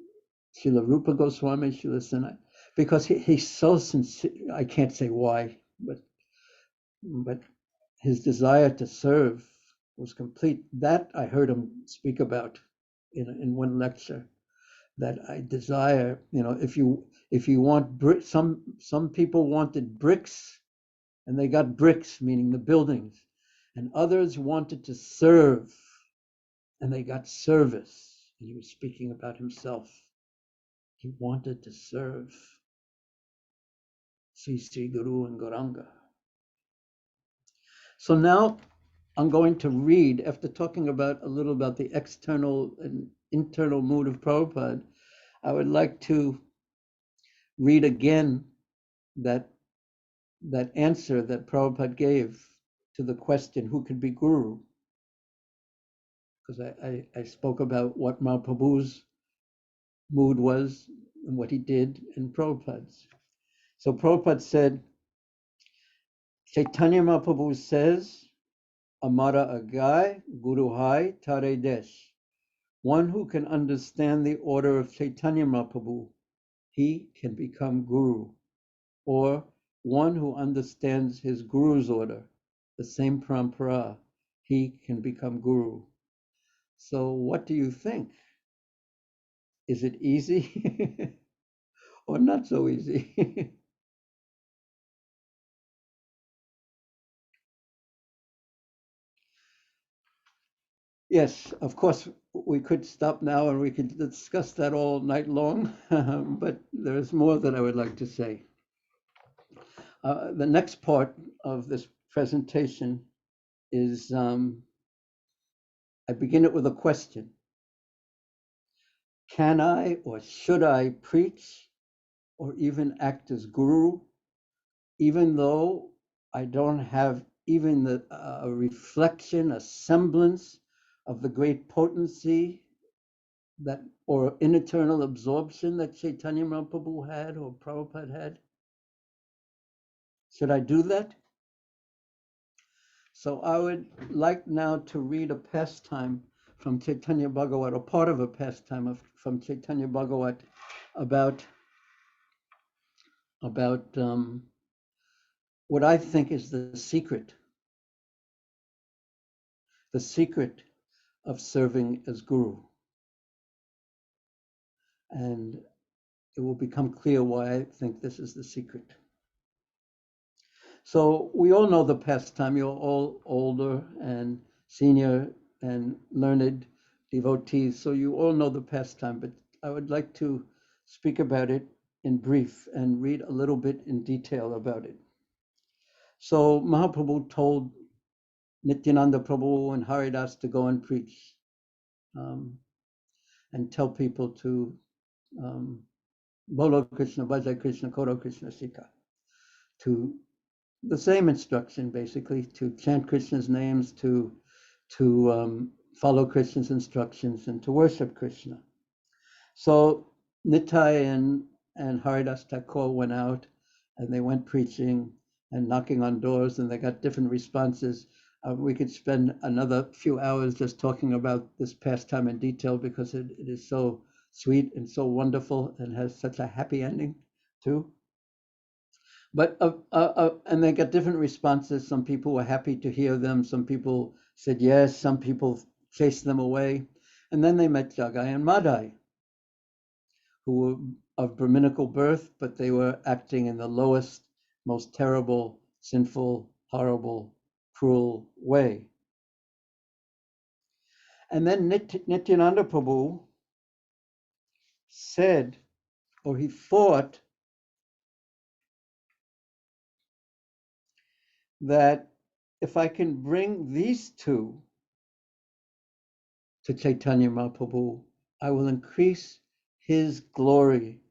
Srila Rupa Goswami, Srila Sanat, because he's so sincere. I can't say why, but his desire to serve was complete. That I heard him speak about in one lecture. That I desire, if you want some people wanted bricks, and they got bricks, meaning the buildings, and others wanted to serve, and they got service. And he was speaking about himself. He wanted to serve Sri Guru and Gauranga. So now I'm going to read, after talking a little about the external and internal mood of Prabhupada, I would like to read again that answer that Prabhupada gave to the question, who could be guru? Because I spoke about what Mahaprabhu's mood was and what he did in Prabhupada's. So Prabhupada said, Chaitanya Mahaprabhu says, Amara Agai Guru Hai Tare Desh. One who can understand the order of Chaitanya Mahaprabhu, he can become guru. Or one who understands his guru's order, the same parampara, he can become guru. So what do you think? Is it easy or not so easy? Yes, of course, we could stop now and we could discuss that all night long, but there's more that I would like to say. The next part of this presentation is, I begin it with a question. Can I or should I preach or even act as guru, even though I don't have even a reflection, a semblance of the great potency that, or in eternal absorption that Chaitanya Mahaprabhu had or Prabhupada had? Should I do that? So I would like now to read a pastime from Chaitanya Bhagavat, or part of a pastime from Chaitanya Bhagavat about what I think is the secret of serving as guru. And it will become clear why I think this is the secret. So we all know the pastime. You're all older and senior and learned devotees, so you all know the pastime, but I would like to speak about it in brief and read a little bit in detail about it. So Mahaprabhu told Nityananda Prabhu and Haridas to go and preach and tell people to Bolo Krishna, Bhajai Krishna, Koro Krishna Sika, to the same instruction, basically, to chant Krishna's names, to follow Krishna's instructions, and to worship Krishna. So Nitai and Haridas Thakur went out, and they went preaching and knocking on doors, and they got different responses. We could spend another few hours just talking about this pastime in detail because it is so sweet and so wonderful and has such a happy ending too. But and they got different responses. Some people were happy to hear them. Some people said yes. Some people chased them away. And then they met Jagai and Madai, who were of Brahminical birth, but they were acting in the lowest, most terrible, sinful, horrible, cruel way. And then Nityananda Prabhu said, or he thought, that if I can bring these two to Chaitanya Mahaprabhu, I will increase his glory.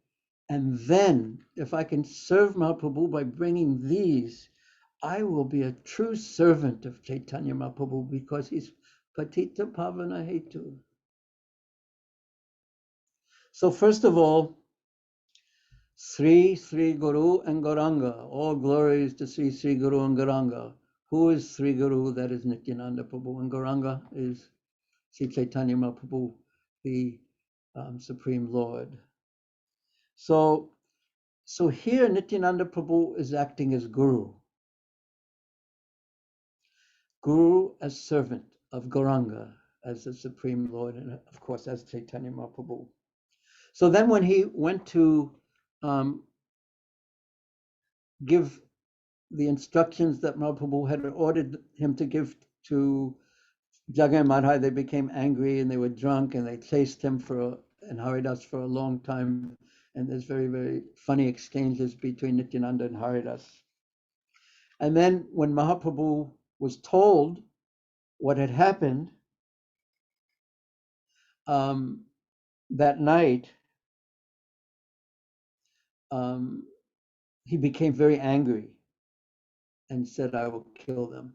And then, if I can serve Mahaprabhu by bringing these, I will be a true servant of Chaitanya Mahaprabhu because he's Patita Pavana Hetu. So first of all, Sri Guru and Gauranga. All glories to Sri Guru and Gauranga. Who is Sri Guru? That is Nityananda Prabhu. And Gauranga is Sri Chaitanya Mahaprabhu, the Supreme Lord. So here Nityananda Prabhu is acting as Guru. Guru as servant of Gauranga, as the Supreme Lord, and of course as Chaitanya Mahaprabhu. So then when he went to give the instructions that Mahaprabhu had ordered him to give to Jagai and Madhai, they became angry and they were drunk and they chased him and Haridas for a long time. And there's very, very funny exchanges between Nityananda and Haridas. And then when Mahaprabhu was told what had happened, that night, he became very angry and said, I will kill them.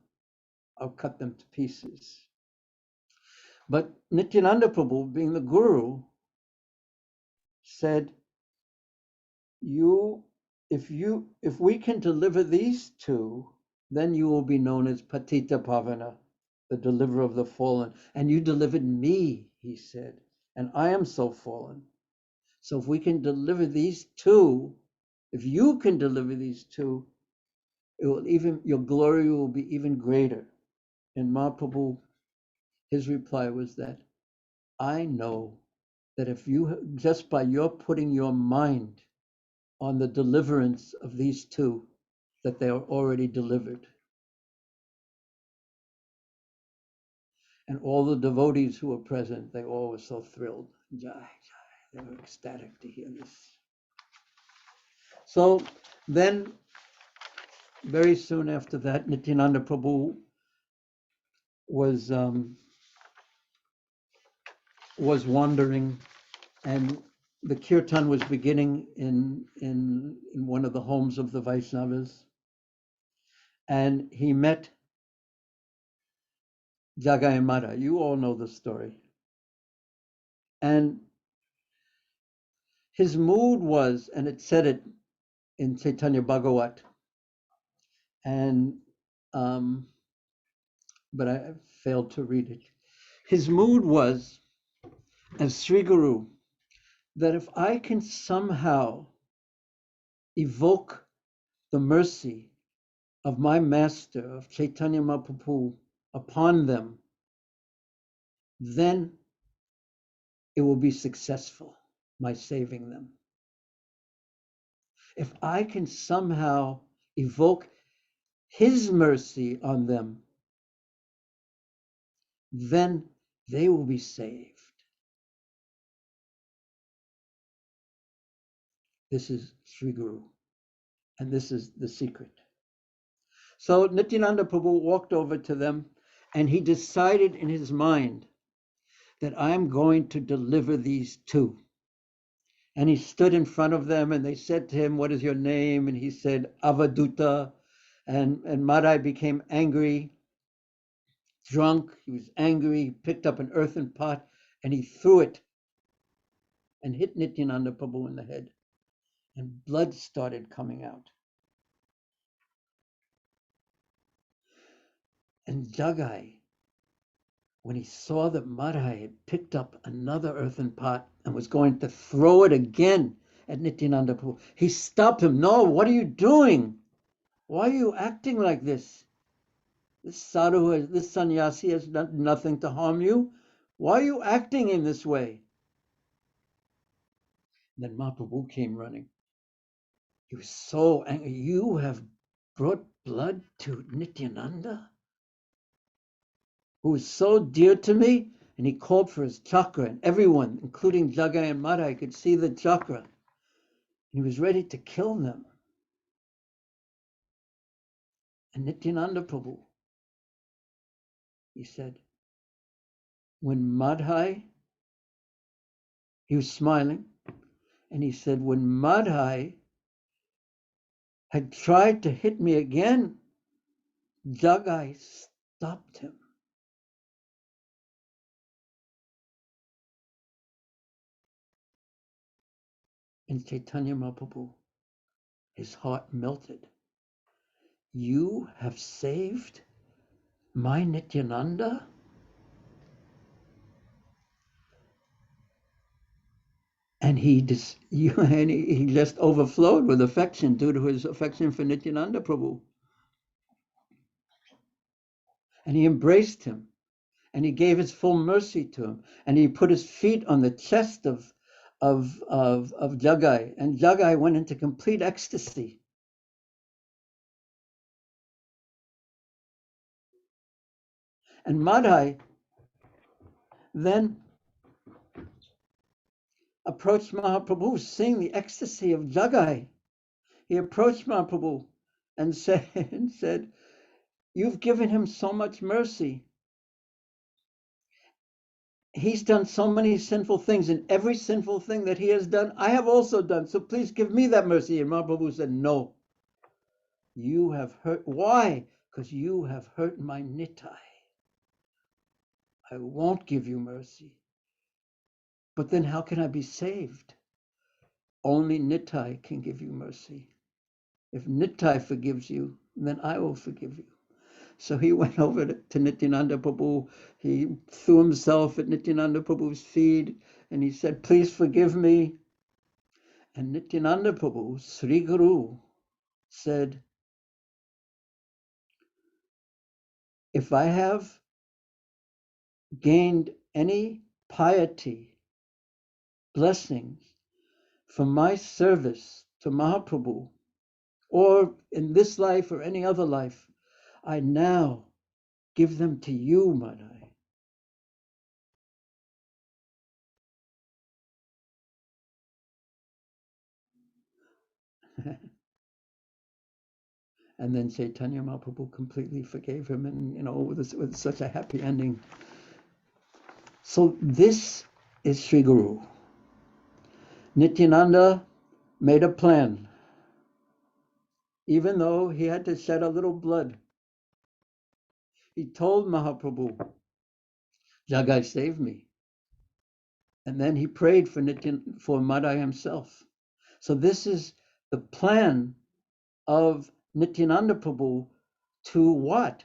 I'll cut them to pieces. But Nityananda Prabhu, being the guru, said, if we can deliver these two, then you will be known as Patita Pavana, the deliverer of the fallen. And you delivered me, he said, and I am so fallen. So if we can deliver these two, if you can deliver these two, it will your glory will be even greater. And Mahaprabhu, his reply was that, I know that if you, just by your putting your mind on the deliverance of these two, that they are already delivered. And all the devotees who were present, they all were so thrilled. Jai, jai. They were ecstatic to hear this. So then, very soon after that, Nityananda Prabhu was wandering, and the kirtan was beginning in one of the homes of the Vaishnavas, and he met Jagai and Madha. You all know the story. And his mood was, and it said it in Chaitanya Bhagavat, and but I failed to read it. His mood was, as Sri Guru, that if I can somehow evoke the mercy of my master, of Chaitanya Mahaprabhu, upon them, then it will be successful, my saving them. If I can somehow evoke his mercy on them, then they will be saved. This is Sri Guru, and this is the secret. So Nityananda Prabhu walked over to them, and he decided in his mind that I'm going to deliver these two. And he stood in front of them, and they said to him, what is your name? And he said, Avaduta. And Madai became angry, drunk. He was angry. He picked up an earthen pot, and he threw it and hit Nityananda Prabhu in the head. And blood started coming out. And Jagai, when he saw that Madai had picked up another earthen pot and was going to throw it again at Nityananda Prabhu, he stopped him. No, what are you doing? Why are you acting like this? This sadhu, this sannyasi has done nothing to harm you. Why are you acting in this way? And then Mahaprabhu came running. He was so angry. You have brought blood to Nityananda, who is so dear to me. And he called for his chakra, and everyone, including Jagai and Madai, could see the chakra. He was ready to kill them. And Nityananda Prabhu, he said, when Madhai, he was smiling, and he said, when Madhai had tried to hit me again, Jagai stopped him. And Chaitanya Mahaprabhu, his heart melted. You have saved my Nityananda? And he just overflowed with affection due to his affection for Nityananda Prabhu. And he embraced him, and he gave his full mercy to him, and he put his feet on the chest of Jagai, and Jagai went into complete ecstasy. And Madhai then approached Mahaprabhu, seeing the ecstasy of Jagai. He approached Mahaprabhu and said, you've given him so much mercy. he's done so many sinful things, and every sinful thing that he has done, I have also done. So please give me that mercy. And Mahaprabhu said, no, you have hurt. Why? Because you have hurt my Nitai. I won't give you mercy. But then how can I be saved? Only Nitai can give you mercy. If Nitai forgives you, then I will forgive you. So he went over to Nityananda Prabhu. He threw himself at Nityananda Prabhu's feet and he said, please forgive me. And Nityananda Prabhu, Sri Guru, said, if I have gained any piety, blessings from my service to Mahaprabhu, or in this life or any other life, I now give them to you, Madai. And then Chaitanya Mahaprabhu completely forgave him, and with such a happy ending. So this is Sri Guru. Nityananda made a plan, even though he had to shed a little blood. He told Mahaprabhu, Jagai, save me. And then he prayed for Madai himself. So this is the plan of Nityananda Prabhu to what?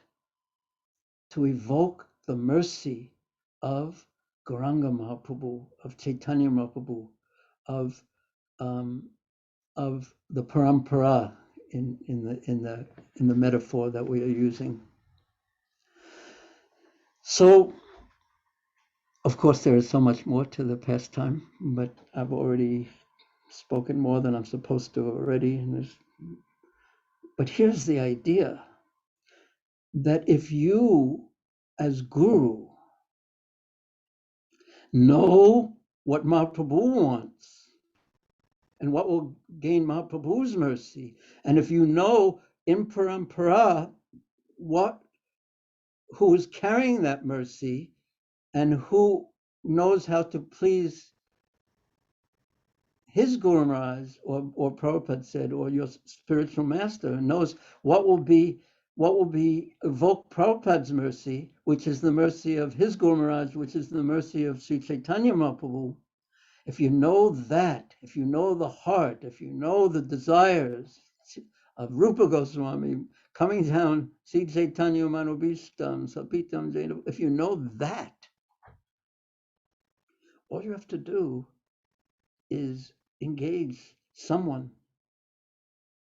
To evoke the mercy of Gauranga Mahaprabhu, of Chaitanya Mahaprabhu, of the parampara in the metaphor that we are using. So, of course, there is so much more to the pastime, but I've already spoken more than I'm supposed to already. But here's the idea that if you, as Guru, know what Mahaprabhu wants and what will gain Mahaprabhu's mercy, and if you know in parampara who is carrying that mercy and who knows how to please his Guru Maharaj, or Prabhupada said, or your spiritual master, knows what will evoke Prabhupada's mercy, which is the mercy of his Guru Maharaj, which is the mercy of Sri Chaitanya Mahaprabhu. If you know that, if you know the heart, if you know the desires of Rupa Goswami coming down, Sri Chaitanya Manobishtam, Sapitam Jaina, if you know that, all you have to do is engage someone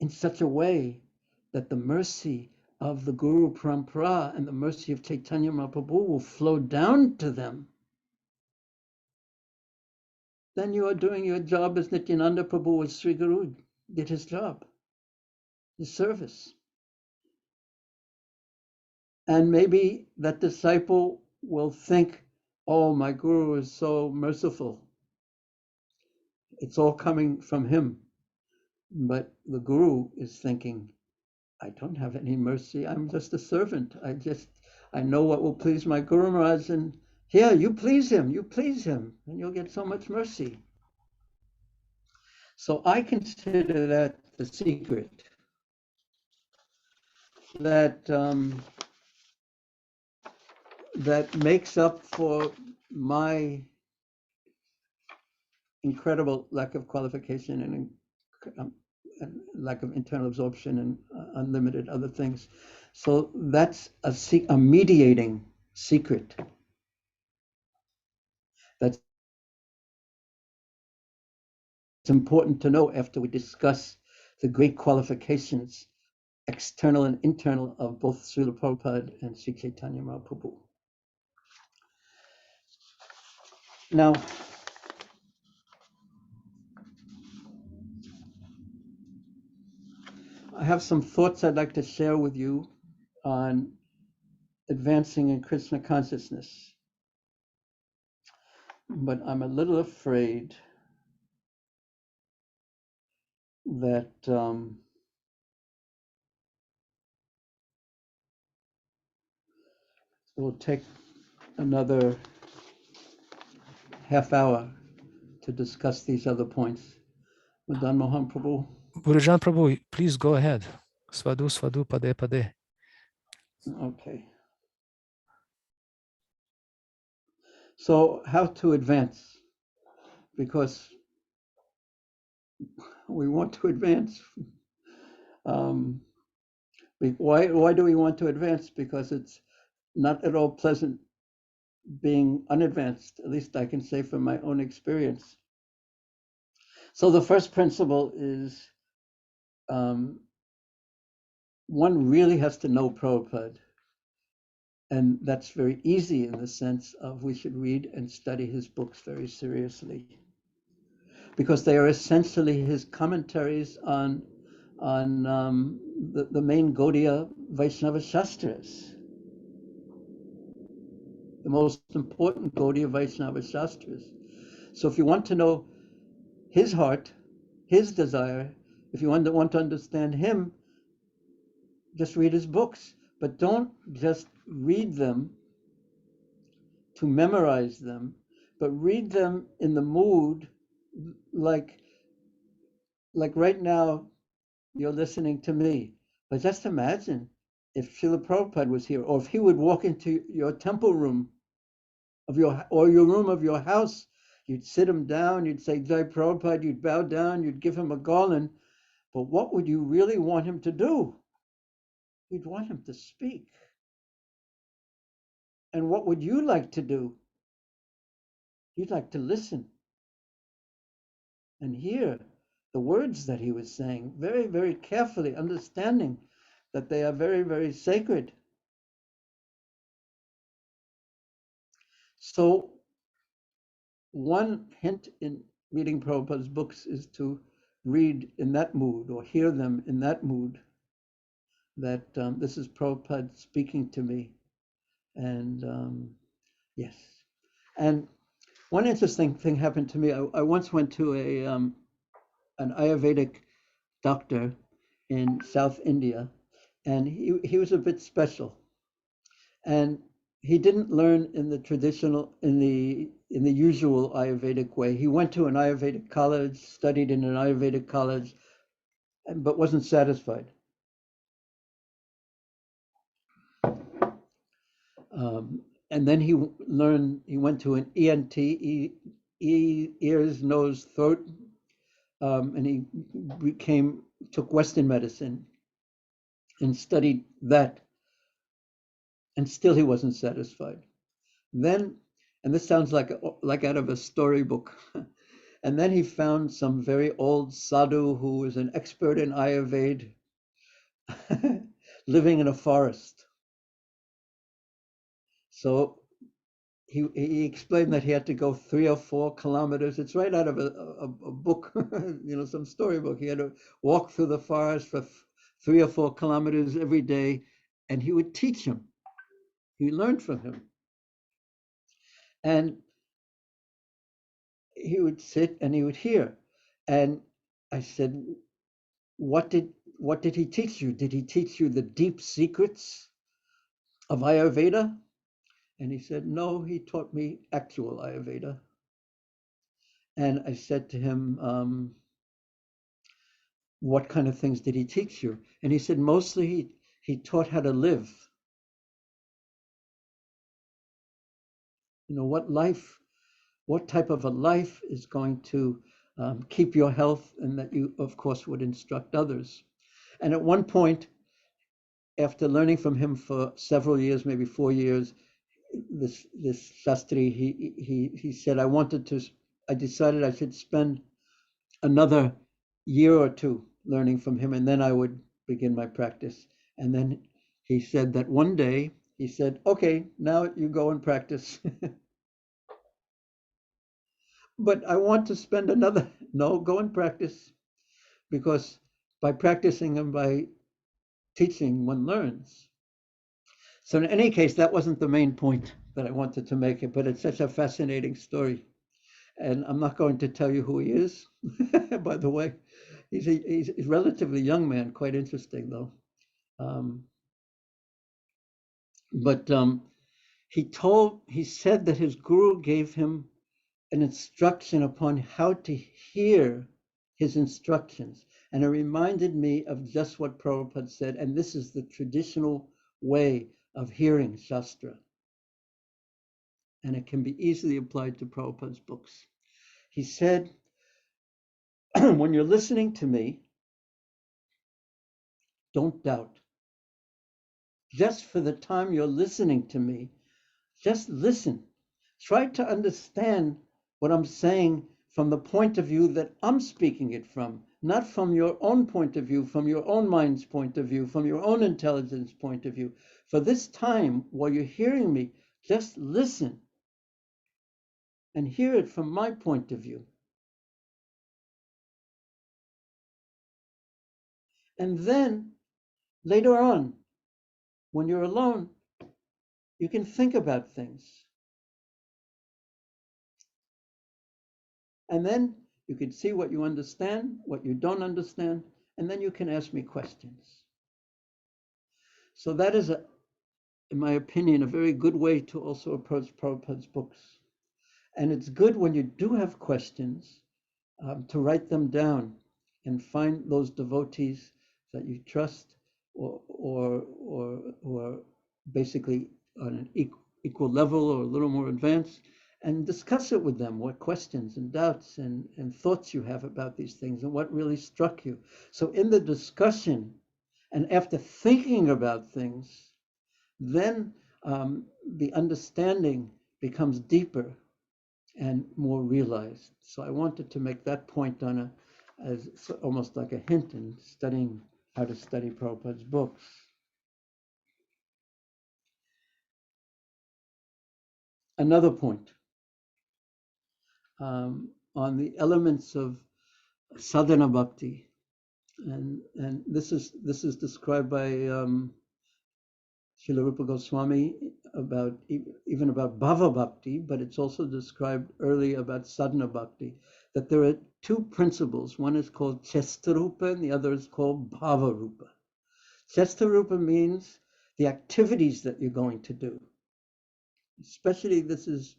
in such a way that the mercy of the Guru Parampara and the mercy of Chaitanya Mahaprabhu will flow down to them. Then you are doing your job as Nityananda Prabhu, as Sri Guru did his job, his service. And maybe that disciple will think, oh, my Guru is so merciful. It's all coming from him. But the Guru is thinking, I don't have any mercy. I'm just a servant. I know what will please my Guru Maharaj, and here, you please him, and you'll get so much mercy. So I consider that the secret that that makes up for my incredible lack of qualification and lack of internal absorption and unlimited other things. So that's a mediating secret. That's important to know after we discuss the great qualifications, external and internal, of both Srila Prabhupada and Sri Chaitanya Mahaprabhu. Now, I have some thoughts I'd like to share with you on advancing in Krishna consciousness, but I'm a little afraid that it will take another half hour to discuss these other points. Madan Mohan Prabhu. Bhurijana Prabhu, please go ahead. Svadu, svadu, pade, pade. Okay. So how to advance? Because we want to advance. Why do we want to advance? Because it's not at all pleasant being unadvanced, at least I can say from my own experience. So the first principle is one really has to know Prabhupada. And that's very easy in the sense of we should read and study his books very seriously, because they are essentially his commentaries on the main Gaudiya Vaishnava Shastras, the most important Gaudiya Vaishnava Shastras. So if you want to know his heart, his desire, if you want to understand him, just read his books. But don't just read them to memorize them, but read them in the mood, like right now you're listening to me. But just imagine if Srila Prabhupada was here, or if he would walk into your temple room of your room of your house, you'd sit him down, you'd say Jai Prabhupada, you'd bow down, you'd give him a garland. But what would you really want him to do? You'd want him to speak. And what would you like to do? You'd like to listen and hear the words that he was saying very, very carefully, understanding that they are very, very sacred. So one hint in reading Prabhupada's books is to read in that mood or hear them in that mood, that this is Prabhupada speaking to me. And yes. And one interesting thing happened to me. I once went to an Ayurvedic doctor in South India, and he was a bit special. And he didn't learn in the traditional, in the usual Ayurvedic way. He went to an Ayurvedic college, studied in an Ayurvedic college, but wasn't satisfied. And then he went to an ENT, ears, nose, throat, and he took Western medicine and studied that. And still he wasn't satisfied. Then, and this sounds like out of a storybook, and then he found some very old sadhu who was an expert in Ayurveda, living in a forest. So he explained that he had to go 3 or 4 kilometers. It's right out of a book, some storybook. He had to walk through the forest for 3 or 4 kilometers every day, and he would teach him. He learned from him. And he would sit and he would hear. And I said, what did he teach you? Did he teach you the deep secrets of Ayurveda? And he said, no, he taught me actual Ayurveda. And I said to him, what kind of things did he teach you? And he said, mostly he taught how to live. What type of a life is going to keep your health, and that you, of course, would instruct others. And at one point, after learning from him for several years, maybe 4 years, this Shastri, he said, I decided I should spend another year or 2 learning from him, and then I would begin my practice. And then he said that one day, he said, okay, now you go and practice. But I want to spend no, go and practice, because by practicing and by teaching, one learns. So in any case, that wasn't the main point that I wanted to make it, but it's such a fascinating story. And I'm not going to tell you who he is, by the way. He's a relatively young man, quite interesting though. But he said that his guru gave him an instruction upon how to hear his instructions. And it reminded me of just what Prabhupada said, and this is the traditional way of hearing Shastra. And it can be easily applied to Prabhupada's books. He said, when you're listening to me, don't doubt. Just for the time you're listening to me, just listen. Try to understand what I'm saying from the point of view that I'm speaking it from, not from your own point of view, from your own mind's point of view, from your own intelligence point of view. For this time, while you're hearing me, just listen and hear it from my point of view. And then later on, when you're alone, you can think about things. And then you can see what you understand, what you don't understand, and then you can ask me questions. So that is, in my opinion, a very good way to also approach Prabhupada's books. And it's good when you do have questions to write them down and find those devotees that you trust or basically on an equal level or a little more advanced, and discuss it with them, what questions and doubts and thoughts you have about these things and what really struck you. So in the discussion and after thinking about things, then the understanding becomes deeper and more realized. So I wanted to make that point on as almost like a hint in studying how to study Prabhupada's books. Another point on the elements of sadhana bhakti, and this is described by Srila Rupa Goswami about even about bhava bhakti, but it's also described early about sadhana bhakti, that there are two principles. One is called chestarupa and the other is called bhava rupa. Chestarupa means the activities that you're going to do. Especially this is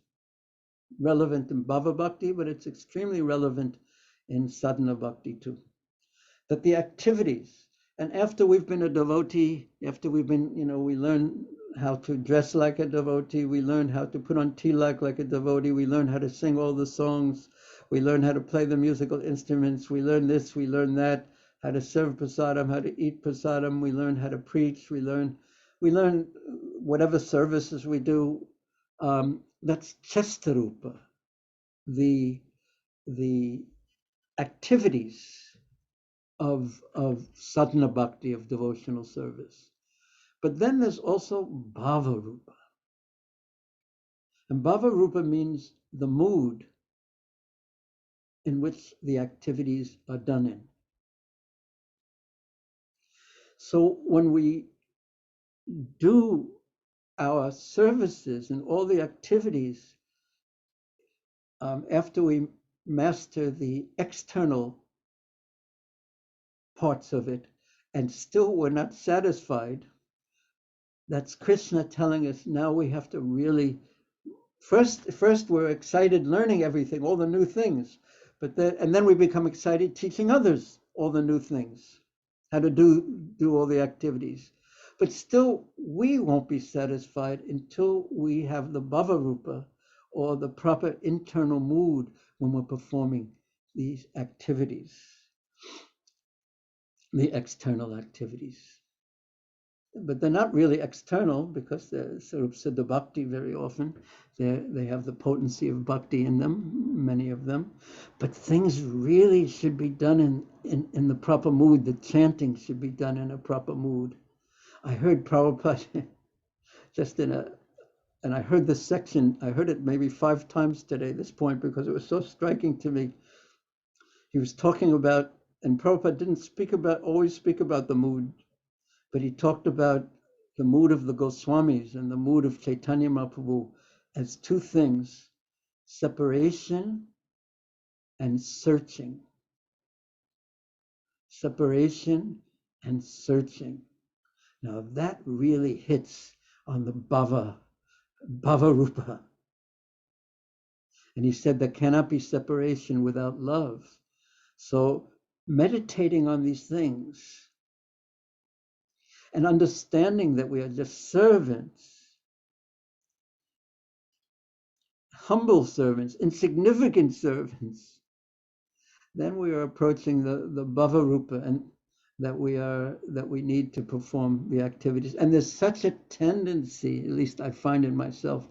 relevant in bhava bhakti, but it's extremely relevant in sadhana bhakti too. That the activities, and after we've been a devotee, after we've been, we learn how to dress like a devotee, we learn how to put on tilak like a devotee, we learn how to sing all the songs, we learn how to play the musical instruments, we learn this, we learn that, how to serve prasadam, how to eat prasadam, we learn how to preach, we learn whatever services we do. That's chestarupa, the activities of sadhana bhakti, of devotional service. But then there's also bhava rupa. And bhava rupa means the mood in which the activities are done in. So when we do our services and all the activities, after we master the external parts of it, and still we're not satisfied, that's Krishna telling us now we have to really, first we're excited learning everything, all the new things, and then we become excited teaching others all the new things, how to do all the activities. But still, we won't be satisfied until we have the bhava rupa, or the proper internal mood when we're performing these activities, the external activities. But they're not really external because they're Sarup Siddha Bhakti very often. They have the potency of bhakti in them, many of them. But things really should be done in the proper mood. The chanting should be done in a proper mood. I heard Prabhupada and I heard this section, I heard it maybe 5 times today, this point, because it was so striking to me. He was talking about, and Prabhupada didn't always speak about the mood, but he talked about the mood of the Goswamis and the mood of Chaitanya Mahaprabhu as 2 things, separation and searching. Separation and searching. Now that really hits on the bhava rupa. And he said there cannot be separation without love. So meditating on these things and understanding that we are just servants, humble servants, insignificant servants, then we are approaching the bhava rupa, and that we need to perform the activities. And there's such a tendency, at least I find in myself,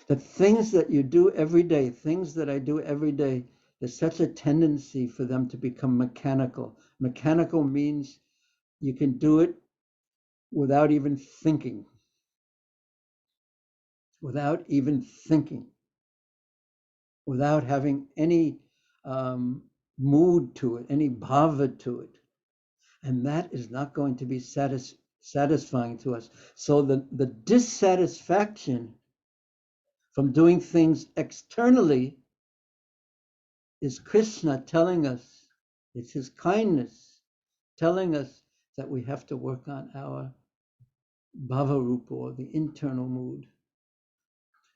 that things that you do every day, things that I do every day, there's such a tendency for them to become mechanical. Mechanical means you can do it without even thinking, without having any mood to it, any bhava to it. And that is not going to be satisfying to us. So the dissatisfaction from doing things externally is Krishna telling us, it's his kindness telling us that we have to work on our bhava rupa, or the internal mood.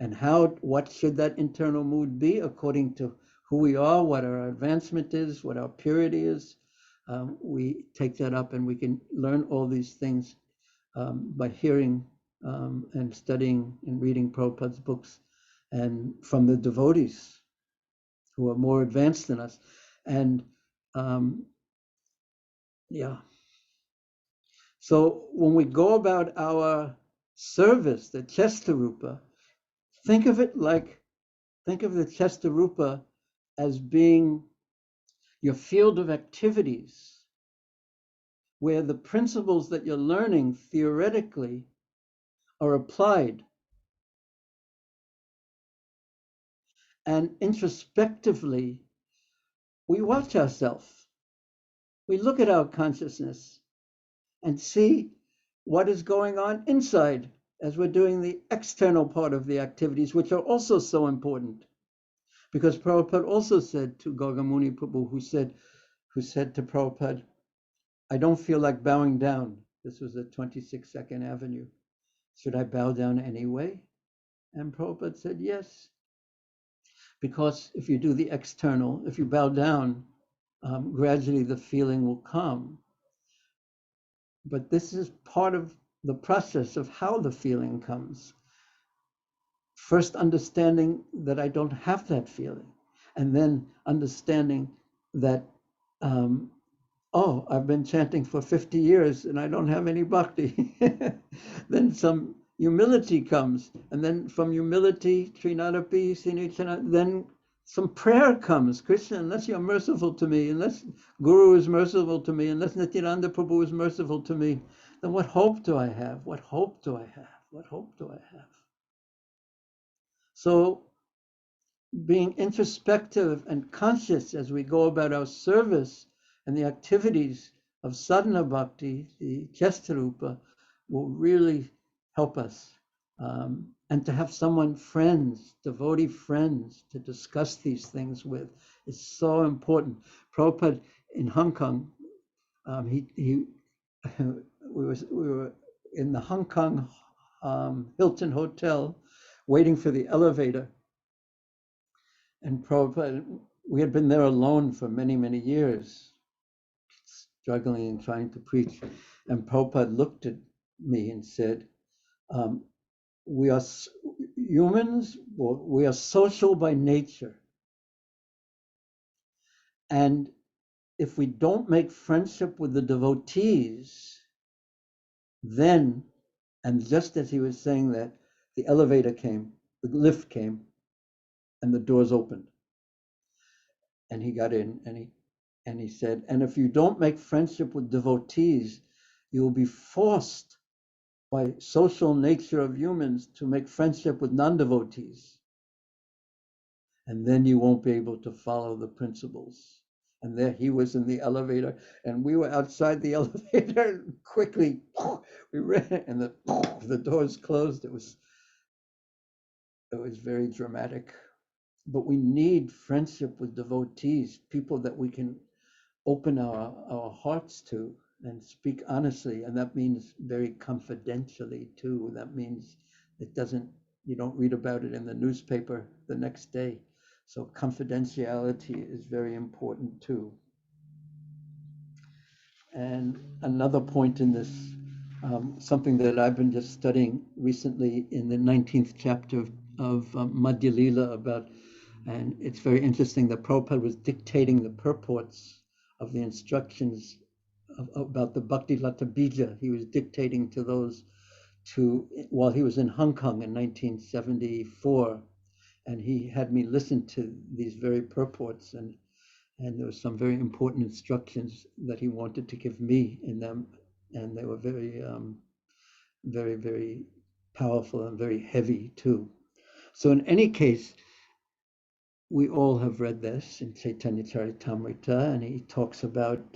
And what should that internal mood be according to who we are, what our advancement is, what our purity is? We take that up, and we can learn all these things by hearing and studying and reading Prabhupada's books, and from the devotees who are more advanced than us. And so when we go about our service, the Chesta Rupa, think of the Chesta Rupa as being your field of activities, where the principles that you're learning theoretically are applied. And introspectively, we watch ourselves. We look at our consciousness and see what is going on inside as we're doing the external part of the activities, which are also so important. Because Prabhupada also said to Gagamuni Prabhu, who said to Prabhupada, I don't feel like bowing down. This was at 26 2nd Avenue. Should I bow down anyway? And Prabhupada said, yes. Because if you do the external, if you bow down, gradually the feeling will come. But this is part of the process of how the feeling comes. First understanding that I don't have that feeling, and then understanding that, I've been chanting for 50 years and I don't have any bhakti. Then some humility comes, and then from humility, Trinadapi, Sinichana, then some prayer comes. Krishna, unless you're merciful to me, unless Guru is merciful to me, unless Nityananda Prabhu is merciful to me, then what hope do I have? What hope do I have? What hope do I have? So being introspective and conscious as we go about our service and the activities of sadhana bhakti, the Chesta Rupa, will really help us. And to have friends, devotee friends, to discuss these things with is so important. Prabhupada in Hong Kong, we were in the Hong Kong Hilton Hotel waiting for the elevator. And Prabhupada, we had been there alone for many, many years, struggling and trying to preach. And Prabhupada looked at me and said, we are humans, we are social by nature. And if we don't make friendship with the devotees, then, and just as he was saying that, the elevator came, the lift came, and the doors opened. And he got in, and he said, and if you don't make friendship with devotees, you will be forced by social nature of humans to make friendship with non-devotees. And then you won't be able to follow the principles. And there he was in the elevator, and we were outside the elevator. Quickly, we ran, and the doors closed. It was very dramatic. But we need friendship with devotees, people that we can open our hearts to and speak honestly. And that means very confidentially too. That means you don't read about it in the newspaper the next day. So confidentiality is very important too. And another point in this, something that I've been just studying recently in the 19th chapter of Madhya Lila about, and it's very interesting that Prabhupada was dictating the purports of the instructions about the Bhakti Lata Bija. He was dictating to those while he was in Hong Kong in 1974, and he had me listen to these very purports, and there were some very important instructions that he wanted to give me in them, and they were very, very, very powerful and very heavy too. So in any case, we all have read this in Chaitanya Charitamrita, and he talks about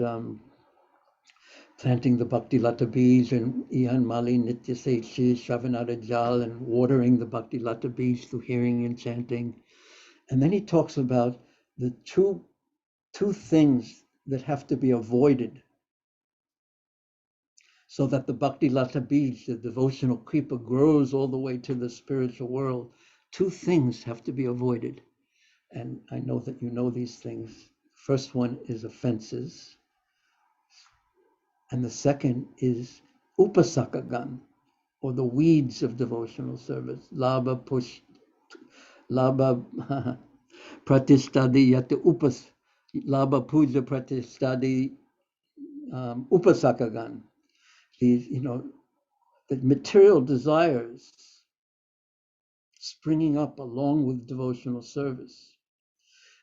planting the Bhakti Lata Bij and Ihan Mali Nitya Sechi Shravanada Jal, and watering the Bhakti Lata Bij through hearing and chanting. And then he talks about the two things that have to be avoided so that the Bhakti Lata Bij, the devotional creeper, grows all the way to the spiritual world. Two things have to be avoided. And I know that you know these things. First one is offenses. And the second is upasakagan, or the weeds of devotional service. Labha pratistadi yata upas, labha puja pratistadi upasakagan. These, the material desires springing up along with devotional service.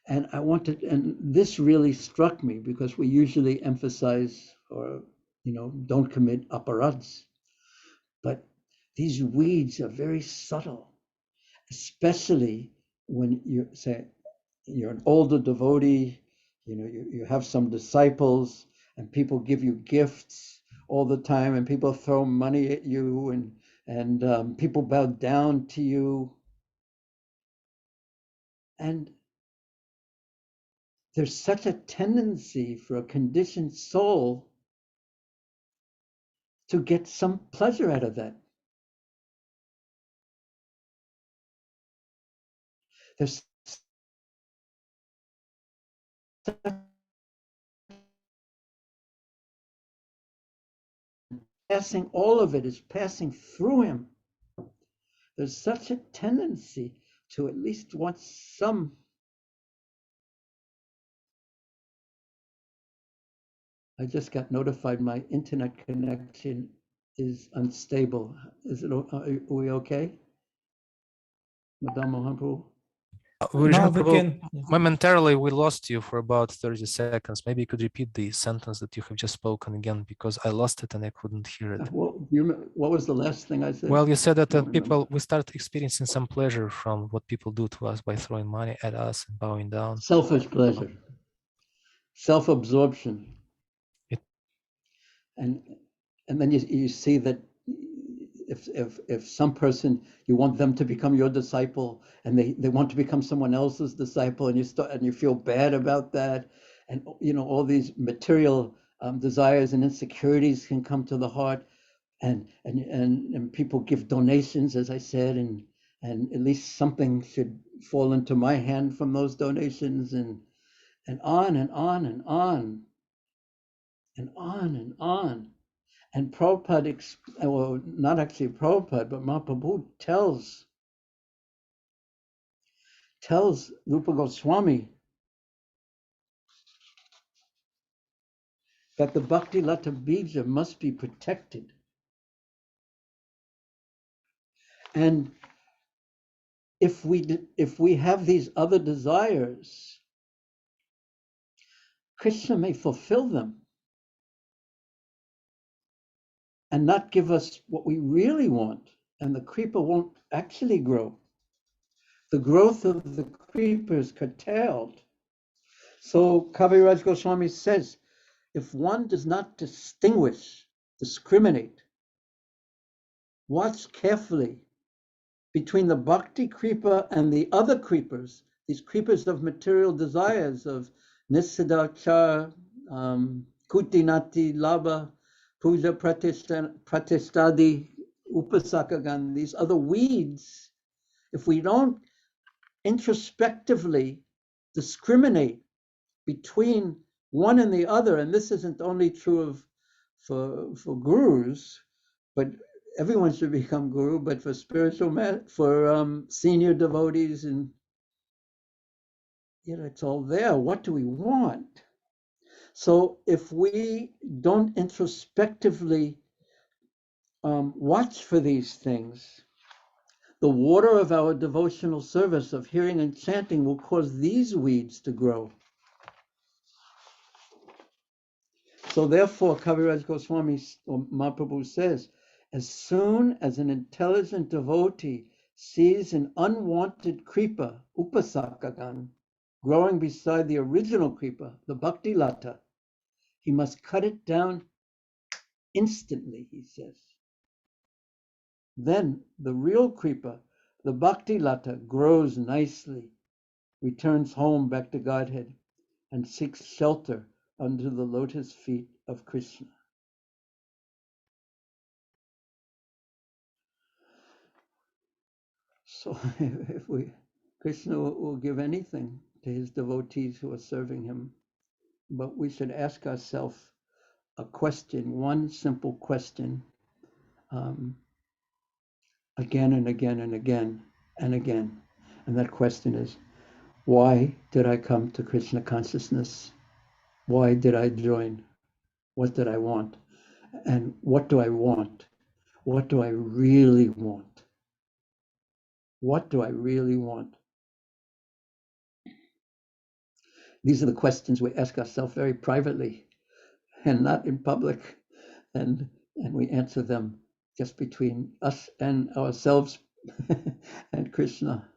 And and this really struck me because we usually emphasize or, don't commit aparads. But these weeds are very subtle, especially when you say you're an older devotee, you have some disciples and people give you gifts all the time and people throw money at you and people bow down to you. And there's such a tendency for a conditioned soul to get some pleasure out of that. There's passing, all of it is passing through him. There's such a tendency to at least want some. I just got notified my internet connection is unstable. Are we okay? Madame Mohammed? Now we Prabhu, can. momentarily we lost you for about 30 seconds. Maybe you could repeat the sentence that you have just spoken again, because I lost it and I couldn't hear it. What was the last thing I said? Well, you said that we start experiencing some pleasure from what people do to us by throwing money at us and bowing down. Selfish pleasure, self-absorption. And then you see that if some person, you want them to become your disciple and they want to become someone else's disciple, and you feel bad about that, and all these material desires and insecurities can come to the heart, and people give donations, as I said, and at least something should fall into my hand from those donations, and on and on and on and on and on. And Prabhupada, well, not actually Prabhupada, but Mahaprabhu tells Rupa Goswami that the Bhakti Lata Bija must be protected. And if we have these other desires, Krishna may fulfill them and not give us what we really want, and the creeper won't actually grow. The growth of the creeper is curtailed. So Kaviraj Goswami says, if one does not discriminate, watch carefully between the bhakti creeper and the other creepers, these creepers of material desires, of nisidachar, kutinati, labha, puja pratistadi, upasakagan, these other weeds. If we don't introspectively discriminate between one and the other, and this isn't only true for gurus, but everyone should become guru, but for senior devotees, and it's all there. What do we want? So if we don't introspectively watch for these things, the water of our devotional service of hearing and chanting will cause these weeds to grow. So therefore, Kaviraj Goswami or Mahaprabhu says, as soon as an intelligent devotee sees an unwanted creeper, upasakagan, growing beside the original creeper, the bhakti lata, he must cut it down instantly, he says. Then the real creeper, the bhakti lata, grows nicely, returns home back to Godhead, and seeks shelter under the lotus feet of Krishna. So if Krishna will give anything to his devotees who are serving him, but we should ask ourselves a question, one simple question, again and again and again and again. And that question is, why did I come to Krishna consciousness? Why did I join? What did I want? And what do I want? What do I really want? What do I really want? These are the questions we ask ourselves very privately and not in public. And we answer them just between us and ourselves and Krishna.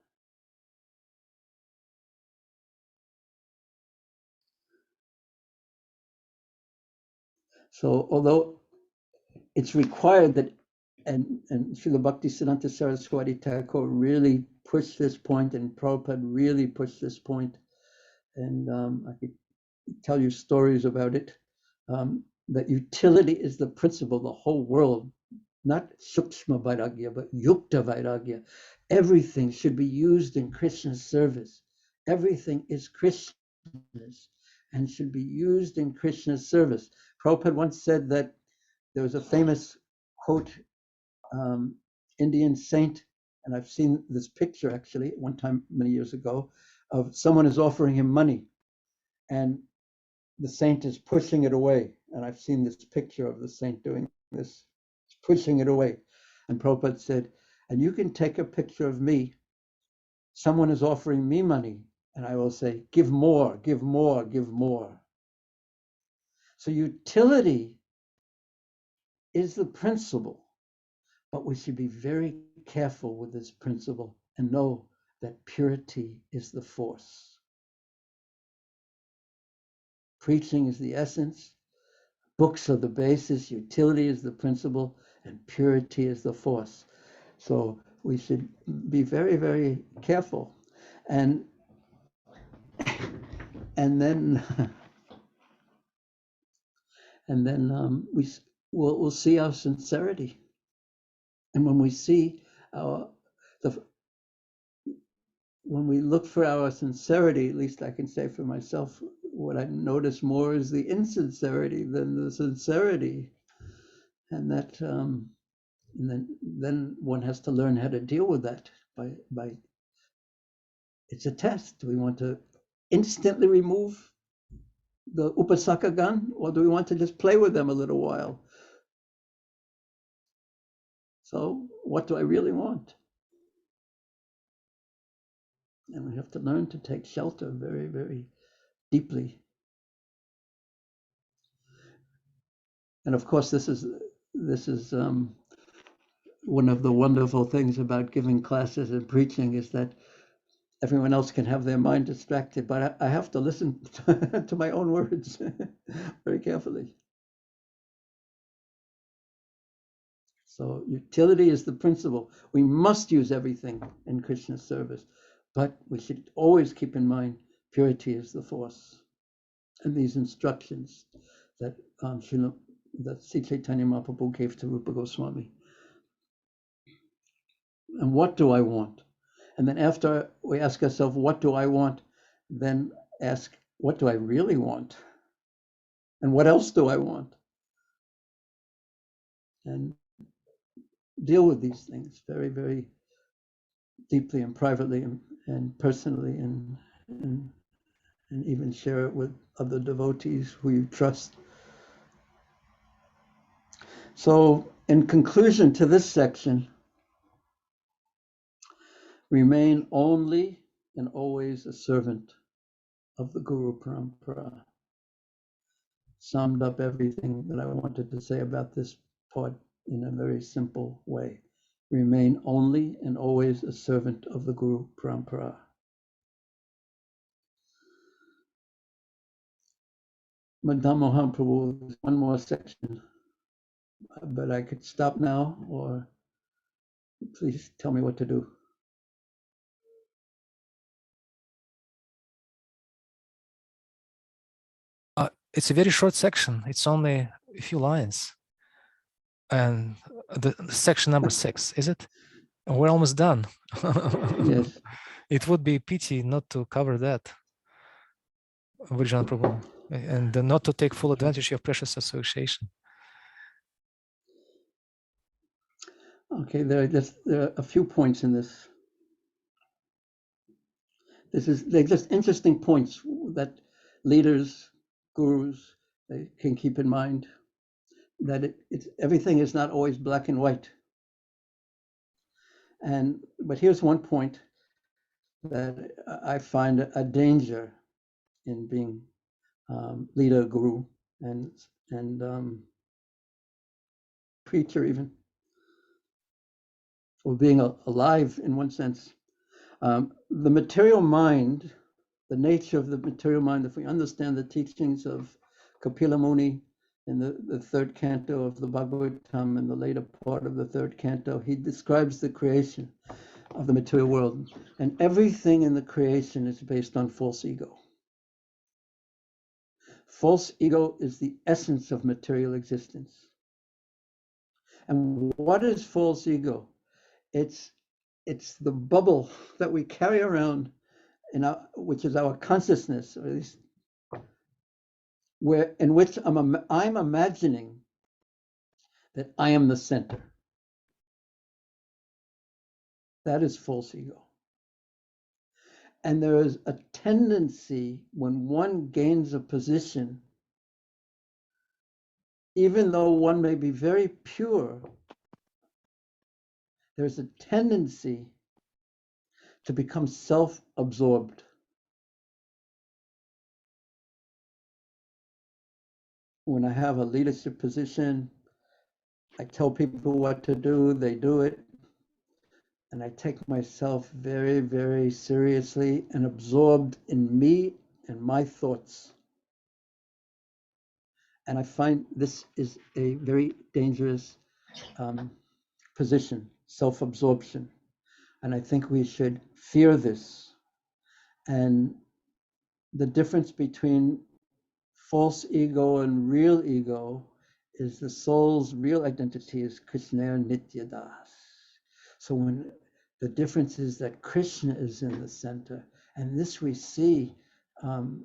So although it's required that, and Srila Bhaktisiddhanta Saraswati Thakur really pushed this point, and Prabhupada really pushed this point, and I could tell you stories about it, that utility is the principle, the whole world, not Sukshma Vairagya, but Yukta Vairagya. Everything should be used in Krishna's service. Everything is Krishna's and should be used in Krishna's service. Prabhupada once said that there was a famous quote, Indian saint, and I've seen this picture actually one time many years ago, of someone is offering him money and the saint is pushing it away. And I've seen this picture of the saint doing this, pushing it away. And Prabhupada said, and you can take a picture of me, someone is offering me money, and I will say, give more, give more, give more. So utility is the principle, but we should be very careful with this principle and know that purity is the force. Preaching is the essence, books are the basis, utility is the principle, and purity is the force. So we should be very, very careful. And then we'll see our sincerity. And when we see when we look for our sincerity, at least I can say for myself, what I notice more is the insincerity than the sincerity. And that, and then one has to learn how to deal with that by it's a test. Do we want to instantly remove the upasaka gun, or do we want to just play with them a little while? So what do I really want? And we have to learn to take shelter very, very deeply. And of course, this is one of the wonderful things about giving classes and preaching, is that everyone else can have their mind distracted, but I have to listen to my own words very carefully. So utility is the principle. We must use everything in Krishna's service, but we should always keep in mind purity is the force. And these instructions that Sri Chaitanya Mahaprabhu gave to Rupa Goswami. And what do I want? And then after we ask ourselves, what do I want? Then ask, what do I really want? And what else do I want? And deal with these things very, very deeply and privately and personally, and even share it with other devotees who you trust. So in conclusion to this section, remain only and always a servant of the Guru Parampara. Summed up everything that I wanted to say about this part in a very simple way. Remain only and always a servant of the Guru Parampara. Madam Mohan Prabhu, one more section, but I could stop now, or please tell me what to do. It's a very short section. It's only a few lines. And the section number 6, is it? We're almost done. Yes. It would be a pity not to cover that, Bhurijana Prabhu, and not to take full advantage of precious association. Okay, there are a few points in this. They're just interesting points that leaders, gurus, they can keep in mind, that everything is not always black and white. But here's one point that I find a danger in being leader, guru, and preacher even, or being alive in one sense. The material mind, the nature of the material mind, if we understand the teachings of Kapila Muni in the third canto of the Bhagavatam and the later part of the third canto, he describes the creation of the material world. And everything in the creation is based on false ego. False ego is the essence of material existence. And what is false ego? It's the bubble that we carry around which is our consciousness, or at least in which I'm imagining that I am the center. That is false ego. And there is a tendency when one gains a position, even though one may be very pure, there's a tendency to become self-absorbed. When I have a leadership position, I tell people what to do, they do it. And I take myself very, very seriously and absorbed in me and my thoughts. And I find this is a very dangerous position, self-absorption. And I think we should fear this. And the difference between false ego and real ego is the soul's real identity is Krishna Nityadas. So when the difference is that Krishna is in the center, and this we see, of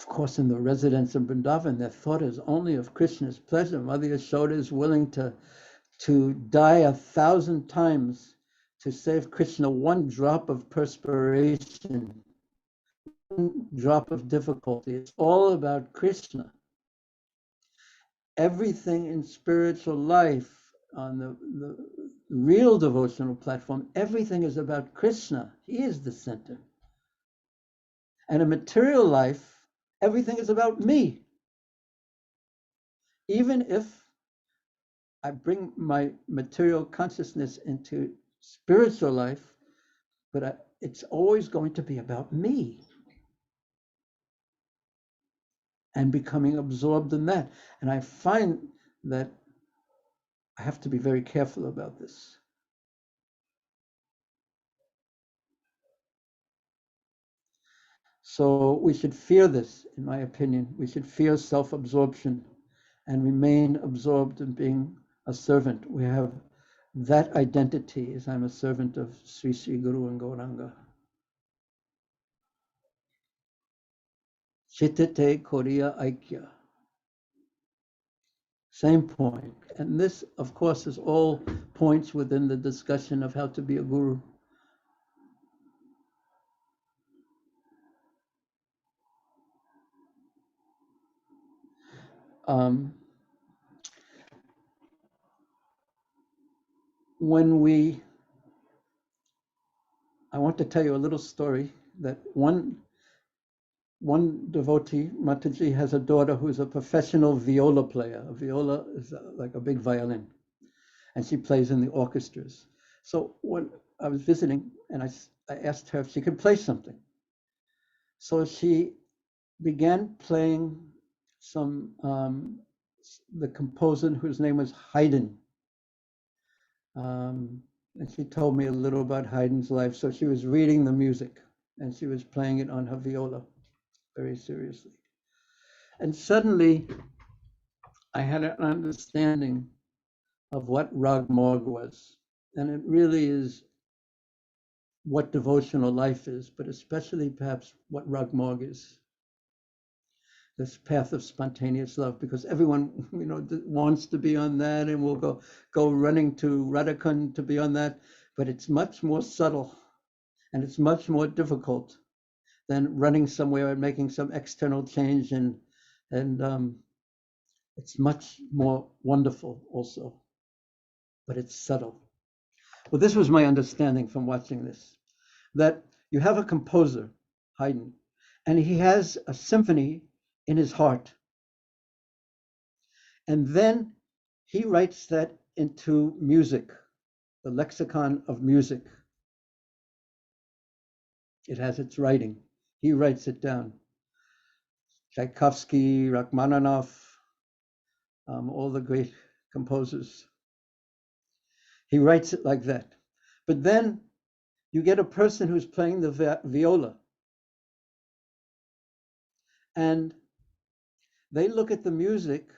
course, in the residents of Vrindavan, their thought is only of Krishna's pleasure. Mother Yashoda is willing to die 1,000 times to save Krishna one drop of perspiration, one drop of difficulty. It's all about Krishna. Everything in spiritual life, on the real devotional platform, everything is about Krishna. He is the center. And in material life, everything is about me. Even if I bring my material consciousness into spiritual life, but it's always going to be about me and becoming absorbed in that. And I find that I have to be very careful about this. So we should fear this, in my opinion. We should fear self-absorption and remain absorbed in being a servant. We have That identity is I'm a servant of Sri Sri Guru and Gauranga. Chittate Koriya Aikya. Same point. And this, of course, is all points within the discussion of how to be a guru. I want to tell you a little story that one devotee, Mataji, has a daughter who's a professional viola player. A viola is like a big violin, and she plays in the orchestras. So when I was visiting, and I asked her if she could play something. So she began playing some, the composer whose name was Haydn. And she told me a little about Haydn's life. So she was reading the music and she was playing it on her viola very seriously. And suddenly I had an understanding of what Rag Morg was. And it really is what devotional life is, but especially perhaps what Rag Morg is. This path of spontaneous love, because everyone, wants to be on that and will go running to Radhakund to be on that, but it's much more subtle and it's much more difficult than running somewhere and making some external change, and it's much more wonderful also, but it's subtle. Well, this was my understanding from watching this, that you have a composer, Haydn, and he has a symphony in his heart. And then he writes that into music, the lexicon of music. It has its writing. He writes it down. Tchaikovsky, Rachmaninoff, all the great composers. He writes it like that. But then you get a person who's playing the viola, and they look at the music,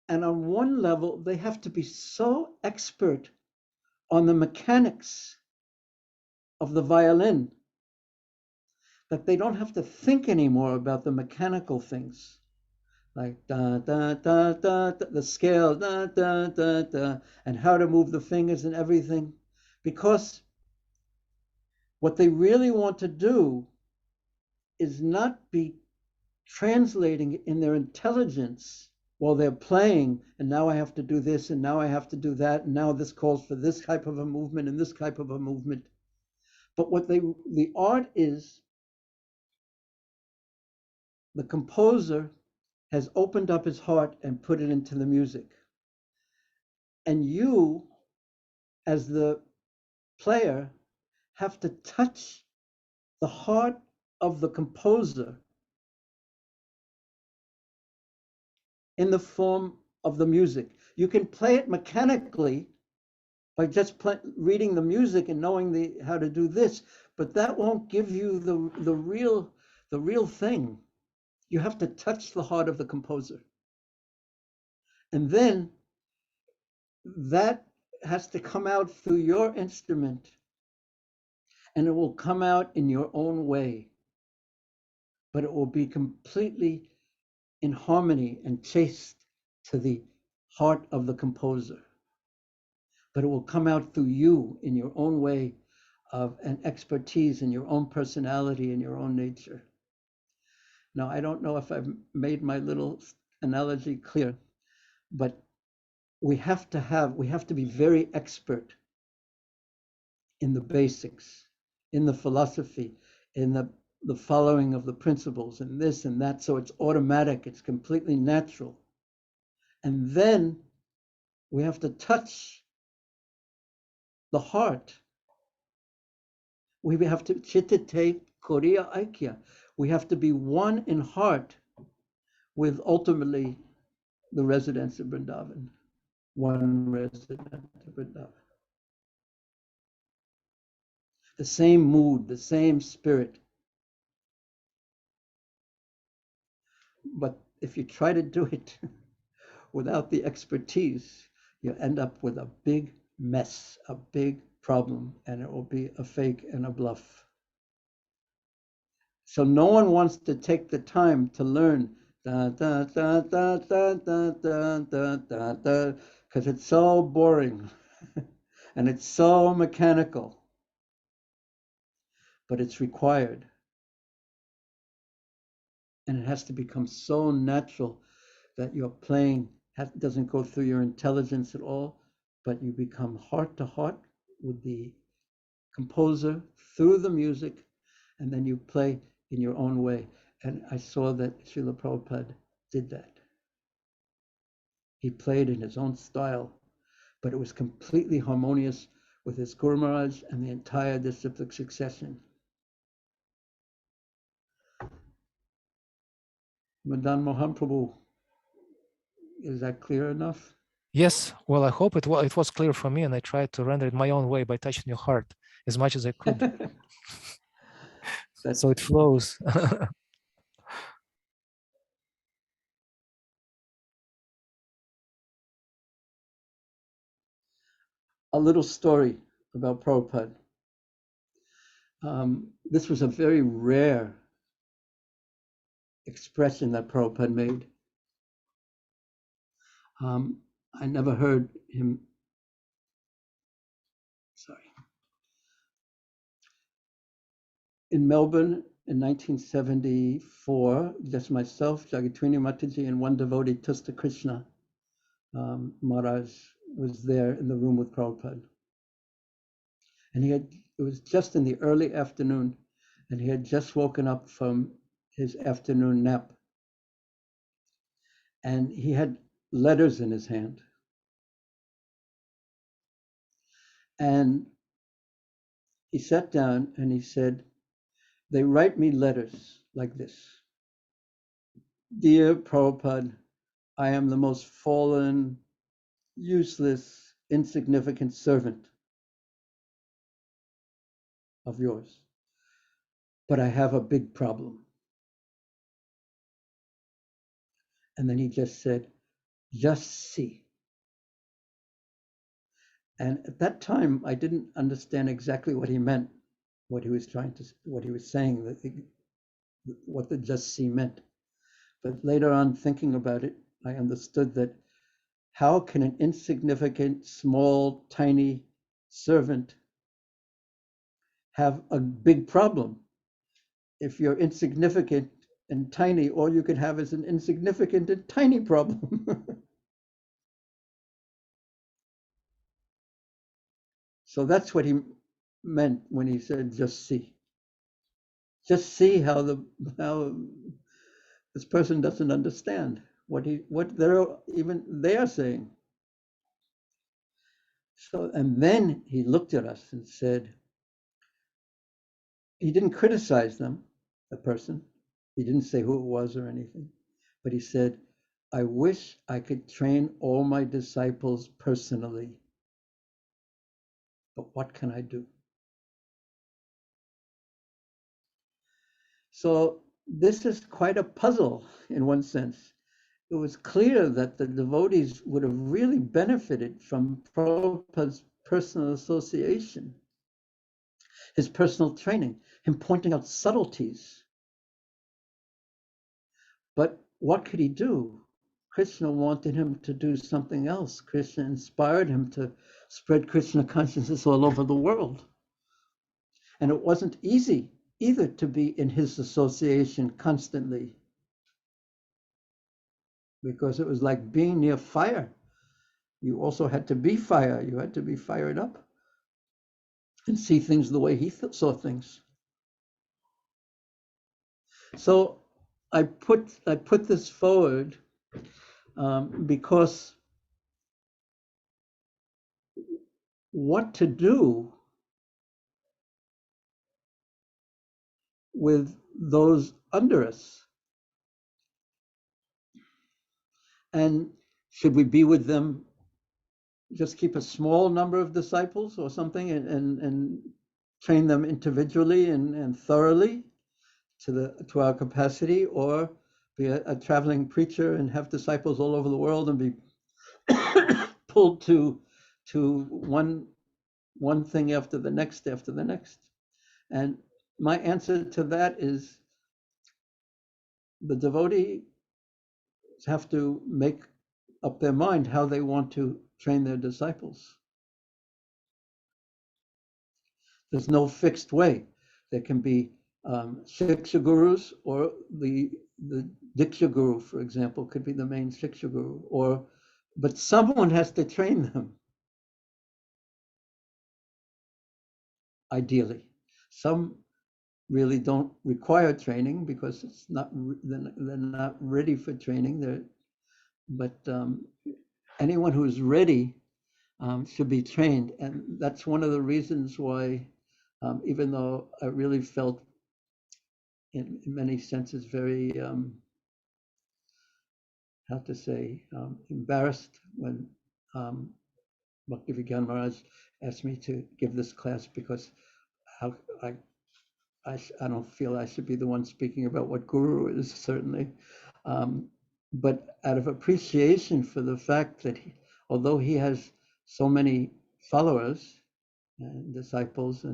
and on one level, they have to be so expert on the mechanics of the violin that they don't have to think anymore about the mechanical things, like da da da da, the scale, da da da da, and how to move the fingers and everything, because what they really want to do is not be translating in their intelligence while they're playing, and now I have to do this, and now I have to do that, and now this calls for this type of a movement and this type of a movement. But what the art is, the composer has opened up his heart and put it into the music. And you, as the player, have to touch the heart of the composer in the form of the music. You can play it mechanically by just reading the music and knowing how to do this, but that won't give you the real thing. You have to touch the heart of the composer. And then that has to come out through your instrument, and it will come out in your own way, but it will be completely in harmony and chaste to the heart of the composer. But it will come out through you in your own way of an expertise in your own personality and your own nature. Now, I don't know if I've made my little analogy clear, but we have to be very expert in the basics, in the philosophy, in the following of the principles, and this and that, so it's automatic, it's completely natural. And then we have to touch the heart. We have to chittate Koriya Aikya. We have to be one in heart with ultimately the residents of Vrindavan, one resident of Vrindavan. The same mood, the same spirit. But if you try to do it without the expertise, you end up with a big mess, a big problem, and it will be a fake and a bluff. So no one wants to take the time to learn da da da da da da da da da da, because it's so boring and it's so mechanical, but it's required. And it has to become so natural that your playing doesn't go through your intelligence at all, but you become heart to heart with the composer through the music, and then you play in your own way. And I saw that Srila Prabhupada did that. He played in his own style, but it was completely harmonious with his Guru Maharaj and the entire disciplic succession. Madan Mohan Prabhu, is that clear enough? Yes, well, I hope it was clear for me, and I tried to render it my own way by touching your heart as much as I could. So it flows. A little story about Prabhupada. This was a very rare expression that Prabhupada made. I never heard him, in Melbourne in 1974, just myself, Jagatrini Mataji, and one devotee, Tusta Krishna Maharaj, was there in the room with Prabhupada. And it was just in the early afternoon, and he had just woken up from his afternoon nap. And he had letters in his hand. And he sat down and he said, they write me letters like this. Dear Prabhupada, I am the most fallen, useless, insignificant servant of yours, but I have a big problem. And then he just said, just see. And at that time, I didn't understand exactly what he meant, what he was saying, what the just see meant. But later on, thinking about it, I understood that how can an insignificant, small, tiny servant have a big problem? If you're insignificant and tiny, all you can have is an insignificant and tiny problem. So that's what he meant when he said, just see. Just see how this person doesn't understand what they are saying. So, and then he looked at us and said, he didn't criticize them, the person. He didn't say who it was or anything, but he said, I wish I could train all my disciples personally, but what can I do? So this is quite a puzzle in one sense. It was clear that the devotees would have really benefited from Prabhupada's personal association, his personal training, him pointing out subtleties. But what could he do? Krishna wanted him to do something else. Krishna inspired him to spread Krishna consciousness all over the world. And it wasn't easy either to be in his association constantly, because it was like being near fire. You also had to be fire. You had to be fired up and see things the way he saw things. So I put this forward because what to do with those under us, and should we be with them, just keep a small number of disciples or something, and train them individually and thoroughly to our capacity, or be a traveling preacher and have disciples all over the world and be pulled to one thing after the next. And my answer to that is the devotees have to make up their mind how they want to train their disciples. There's no fixed way. There can be Shiksha gurus, or the Diksha guru, for example, could be the main Shiksha guru, but someone has to train them. Ideally, some really don't require training because they're not ready for training. But anyone who's ready should be trained, and that's one of the reasons why, even though I really felt, in many senses, very embarrassed when Bhaktivedanta Maharaj asked me to give this class, because I don't feel I should be the one speaking about what guru is, certainly. But out of appreciation for the fact that although he has so many followers and disciples,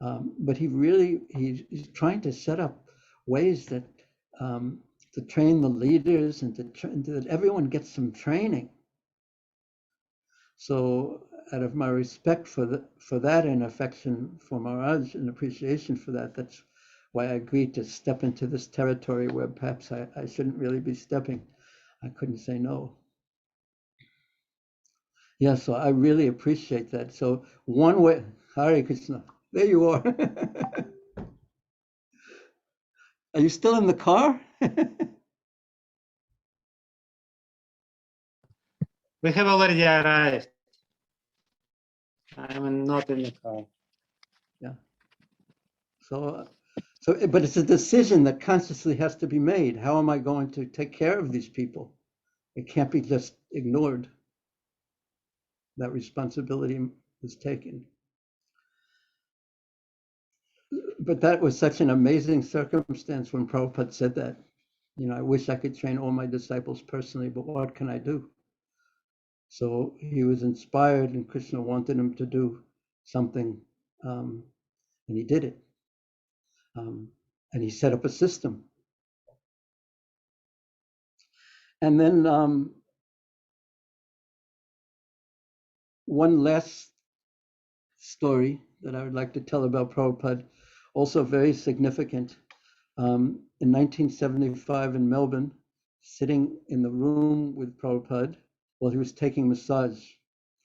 but he's trying to set up ways that to train the leaders and that everyone gets some training. So out of my respect for that and affection for Maharaj and appreciation for that, that's why I agreed to step into this territory where perhaps I shouldn't really be stepping. I couldn't say no. Yeah, so I really appreciate that. So one way, Hare Krishna, there you are. Are you still in the car? We have already arrived. I'm not in the car. Yeah. So, but it's a decision that consciously has to be made. How am I going to take care of these people? It can't be just ignored. That responsibility is taken. But that was such an amazing circumstance when Prabhupada said that. I wish I could train all my disciples personally, but what can I do? So he was inspired, and Krishna wanted him to do something, and he did it. And he set up a system. And then one last story that I would like to tell about Prabhupada, also very significant. In 1975 in Melbourne, sitting in the room with Prabhupada while he was taking massage.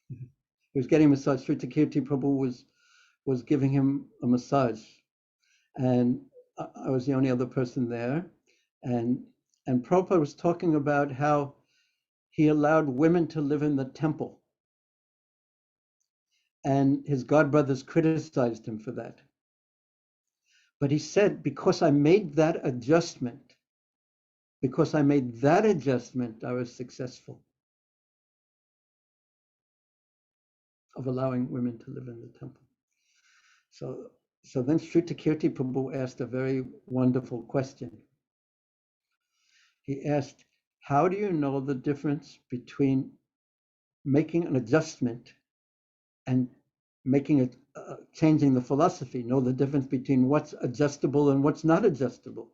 He was getting a massage. Srila Kirti Prabhu was giving him a massage. And I was the only other person there. And Prabhupada was talking about how he allowed women to live in the temple. And his godbrothers criticized him for that. But he said, because I made that adjustment, I was successful of allowing women to live in the temple. So then Srila Kirti Prabhu asked a very wonderful question. He asked, how do you know the difference between making an adjustment and changing the philosophy? Know the difference between what's adjustable and what's not adjustable?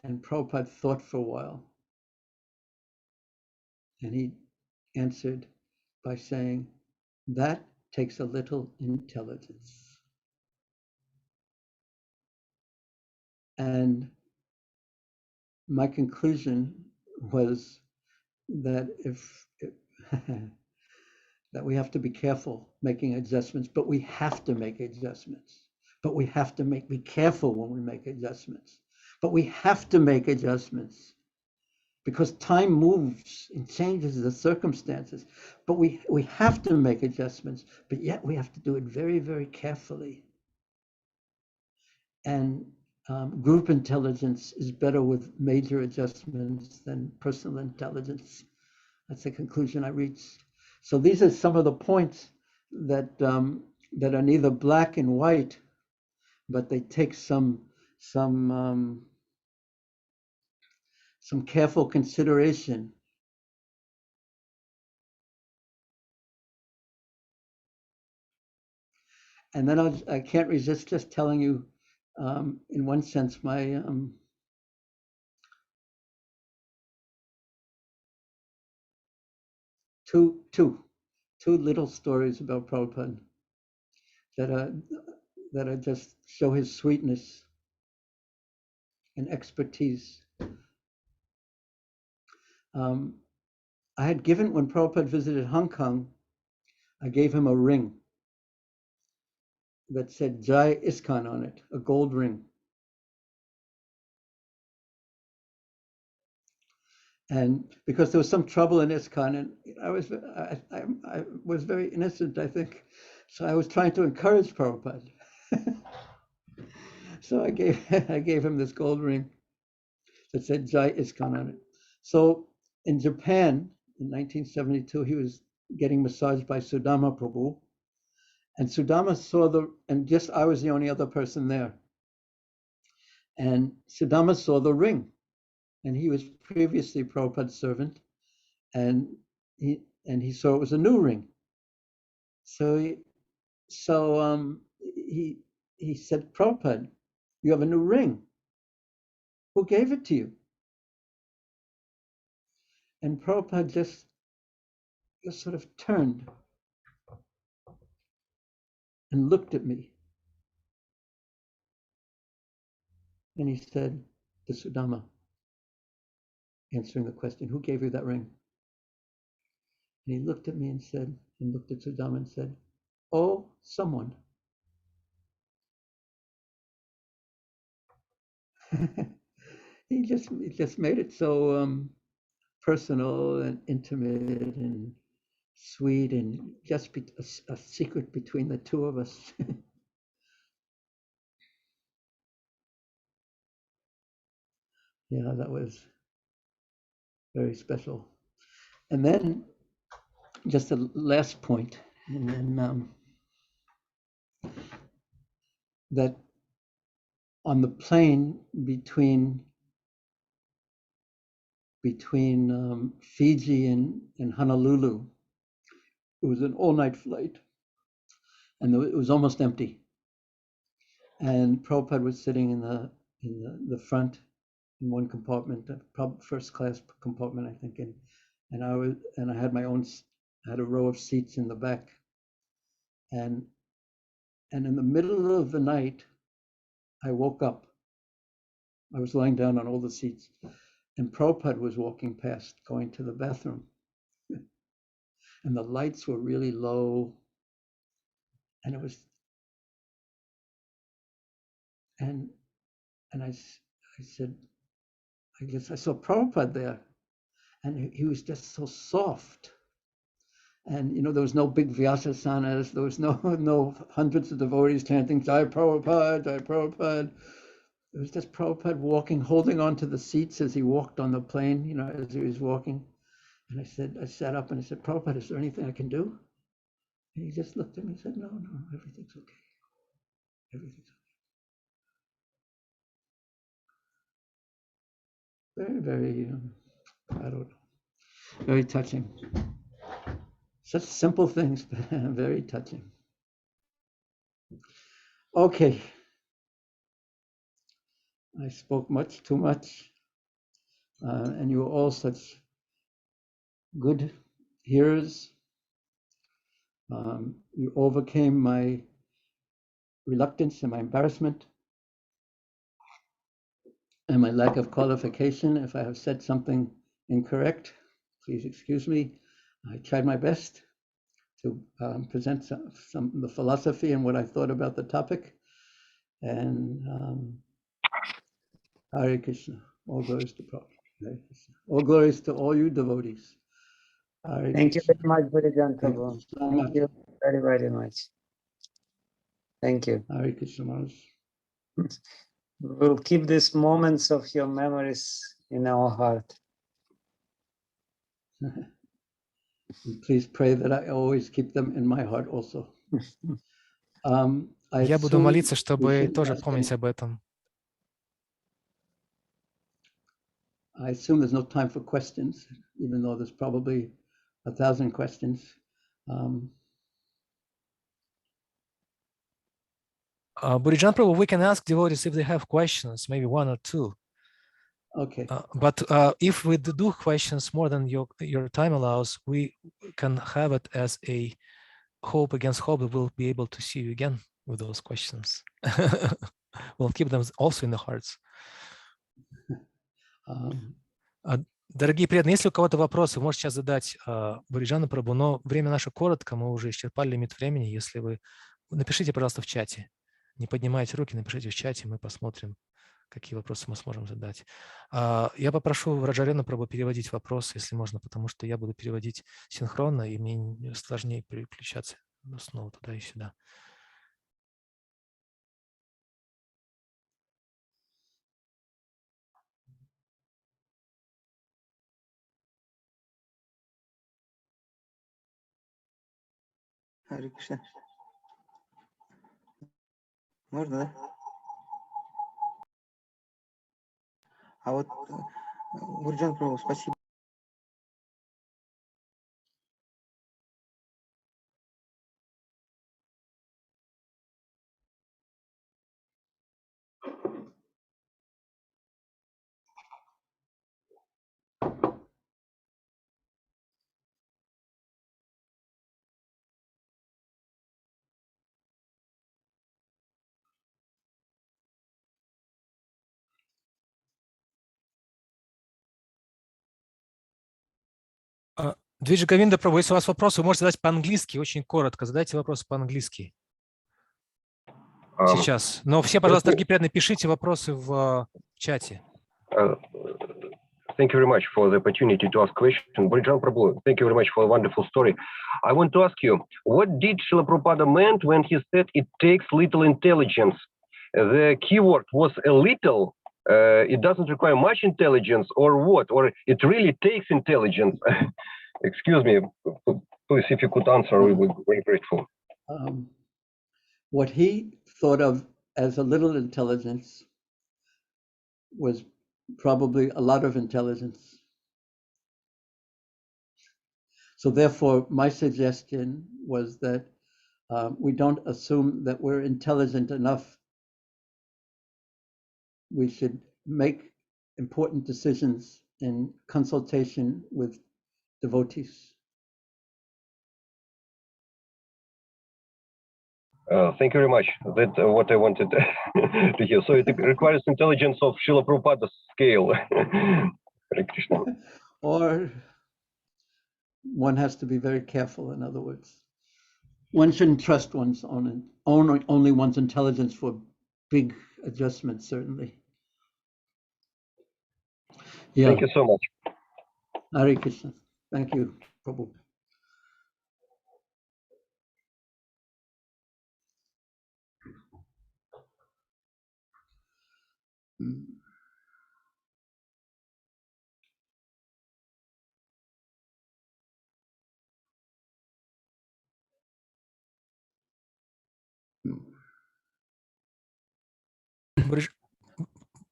And Prabhupada thought for a while. And he answered by saying, that takes a little intelligence. And my conclusion was that that we have to be careful making adjustments, but we have to make adjustments. But we have to be careful when we make adjustments. But we have to make adjustments because time moves and changes the circumstances. But we have to make adjustments, but yet we have to do it very, very carefully. And group intelligence is better with major adjustments than personal intelligence. That's the conclusion I reached. So these are some of the points that are neither black and white, but they take some some careful consideration. And then I can't resist just telling you, in one sense, my two little stories about Prabhupada that just show his sweetness and expertise. I had given, when Prabhupada visited Hong Kong, I gave him a ring that said Jai ISKCON on it, a gold ring. And because there was some trouble in ISKCON, and I was very innocent, I think. So I was trying to encourage Prabhupada. So I gave him this gold ring that said Jai ISKCON on it. So in Japan in 1972, he was getting massaged by Sudama Prabhu. And Sudama saw and just I was the only other person there. And Sudama saw the ring. And he was previously Prabhupada's servant. And he saw it was a new ring. So he said, Prabhupada, you have a new ring. Who gave it to you? And Prabhupada just sort of turned and looked at me. And he said to Sudama, answering the question, who gave you that ring? And he looked at me and looked at Sudama and said, oh, someone. He just made it so personal and intimate and sweet, and just a secret between the two of us. Yeah, that was very special. And then just the last point, and then that on the plane between Fiji and Honolulu, it was an all-night flight, and it was almost empty. And Prabhupada was sitting in the front in one compartment, probably first class compartment, I think, and I had I had a row of seats in the back, and in the middle of the night, I woke up. I was lying down on all the seats, and Prabhupada was walking past, going to the bathroom, and the lights were really low, and it was, and I said, I guess I saw Prabhupada there, and he was just so soft. And there was no big Vyasasanas, there was no hundreds of devotees chanting Jai Prabhupada, Jai Prabhupada. It was just Prabhupada walking, holding on to the seats as he walked on the plane, as he was walking. And I sat up and I said, Prabhupada, is there anything I can do? And he just looked at me and said, no, everything's okay. Everything's okay. Very, very, I don't know, very touching. Such simple things, but very touching. Okay. I spoke too much, and you were all such good hearers. You overcame my reluctance and my embarrassment and my lack of qualification. If I have said something incorrect, please excuse me. I tried my best to present some of the philosophy and what I thought about the topic. And Hare Krishna, all glories to Prabhupada. Hare Krishna. All glories to all you devotees. Hare Thank you Krishna. very much, Bhurijana Thank Prabhu. you so Thank much. you very, very much. Thank you. Hare Krishna Maharaj. We'll keep these moments of your memories in our heart. Please pray that I always keep them in my heart also. Я буду молиться, чтобы тоже помнить об этом. I assume there's no time for questions, even though there's probably 1,000 questions. Bhurijana Prabhu, we can ask devotees if they have questions, maybe one or two. Okay. But if we do questions more than your time allows, we can have it as a hope against hope that we'll be able to see you again with those questions. We'll keep them also in the hearts. Дорогие преданные, если у кого-то вопросы, можете сейчас задать Бхуриджану Прабху, но время наше коротко, мы уже исчерпали лимит времени. Если вы... Напишите, пожалуйста, в чате. Не поднимайте руки, напишите в чате, мы посмотрим, какие вопросы мы сможем задать. Я попрошу Раджарена Прабху переводить вопросы, если можно, потому что я буду переводить синхронно, и мне сложнее переключаться снова туда и сюда. Харе Кришна. Можно, да? А вот, Бхуриджана Прабху, спасибо. Двиджи Говинда Прабху, если у вас вопросы, вы можете задать по-английски, очень коротко. Задайте вопросы по-английски. Сейчас. Но все, пожалуйста, дорогие преданные, пишите вопросы в чате. Thank you very much for the opportunity to ask questions. Bhurijana Prabhu, thank you very much for a wonderful story. I want to ask you, what did Srila Prabhupada meant when he said it takes little intelligence? The keyword was a little, it doesn't require much intelligence, or what? Or it really takes intelligence? Excuse me, please, if you could answer, we would be very grateful. What he thought of as a little intelligence was probably a lot of intelligence. So therefore, my suggestion was that we don't assume that we're intelligent enough. We should make important decisions in consultation with devotees. Thank you very much. That's what I wanted to hear. So it requires intelligence of Srila Prabhupada's scale. Hare Krishna. Or one has to be very careful, in other words. One shouldn't trust one's only one's intelligence for big adjustments, certainly. Yeah. Thank you so much. Hare Krishna. Thank you, Prabhu.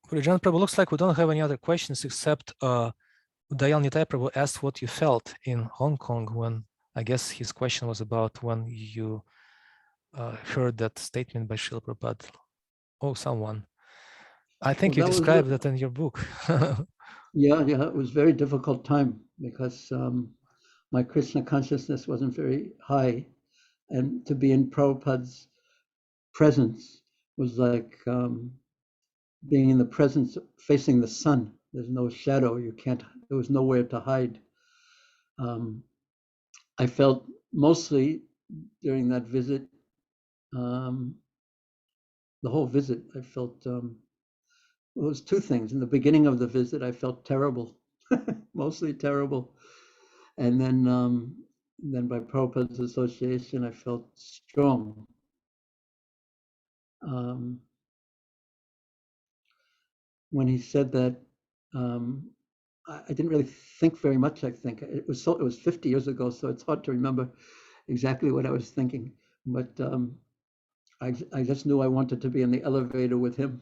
Bhurijana Prabhu, looks like we don't have any other questions except Dayal Nitai Prabhu asked what you felt in Hong Kong when, I guess his question was about when you heard that statement by Srila Prabhupada. Oh, someone. I think you described that in your book. Yeah, it was a very difficult time because my Krishna consciousness wasn't very high, and to be in Prabhupada's presence was like being in the presence, facing the sun. There's no shadow. There was nowhere to hide. I felt mostly during that visit, the whole visit, I felt, it was two things. In the beginning of the visit, I felt terrible, mostly terrible. And then by Prabhupada's association, I felt strong. When he said that, I didn't really think very much. I think it was 50 years ago, so it's hard to remember exactly what I was thinking. But I just knew I wanted to be in the elevator with him.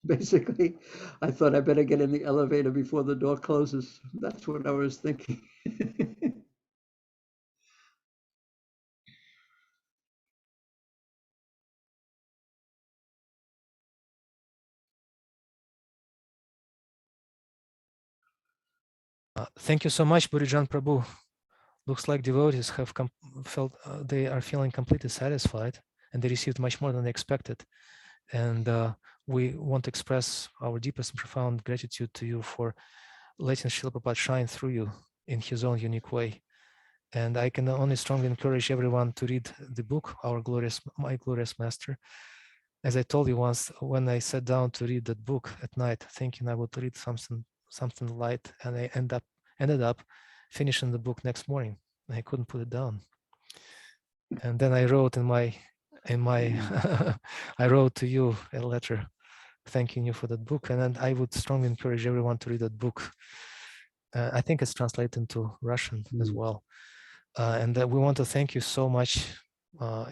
Basically, I thought I better get in the elevator before the door closes. That's what I was thinking. Thank you so much, Bhurijana Prabhu. Looks like devotees have felt they are feeling completely satisfied, and they received much more than they expected. And we want to express our deepest and profound gratitude to you for letting Srila Prabhupada shine through you in his own unique way. And I can only strongly encourage everyone to read the book, My Glorious Master. As I told you once, when I sat down to read that book at night, thinking I would read something light, and I ended up finishing the book next morning. I couldn't put it down. And then I wrote I wrote to you a letter thanking you for that book. And then I would strongly encourage everyone to read that book. I think it's translated into Russian as well. And we want to thank you so much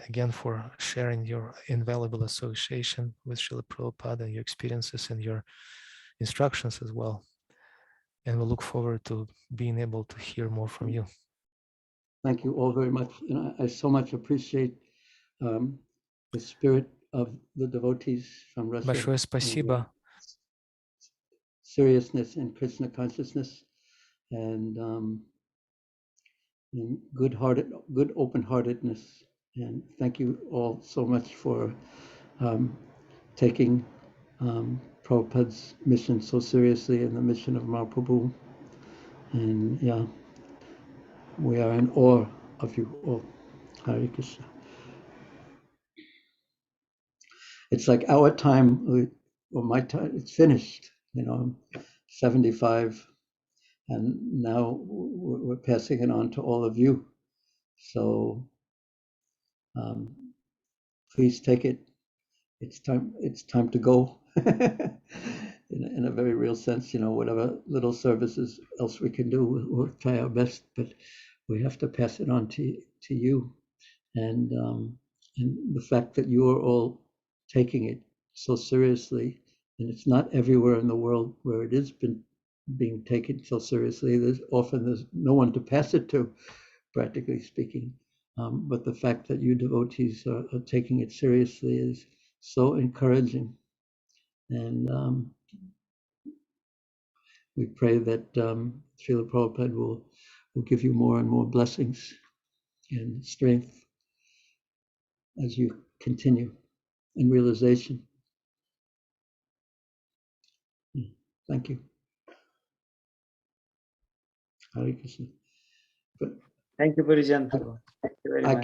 again for sharing your invaluable association with Srila Prabhupada, your experiences and your instructions as well. And we look forward to being able to hear more from you. Thank you all very much. And I so much appreciate the spirit of the devotees from Russia. Большое спасибо. Seriousness in Krishna consciousness and good open-heartedness. And thank you all so much for taking Prabhupada's mission so seriously and the mission of Mahaprabhu. And yeah, we are in awe of you all. Hare Krishna. It's like our time, or my time, it's finished. You know, I'm 75, and now we're passing it on to all of you. So please take it. It's time to go. In a very real sense, you know, whatever little services else we can do, we'll try our best, but we have to pass it on to you. And the fact that you are all taking it so seriously, and it's not everywhere in the world where it is being taken so seriously. There's no one to pass it to, practically speaking. But the fact that you devotees are taking it seriously is so encouraging. And we pray that Srila Prabhupada will give you more and more blessings and strength as you continue in realization. Thank you. Hare Krishna. But Thank you, Bhurijana Prabhu. Thank you very much.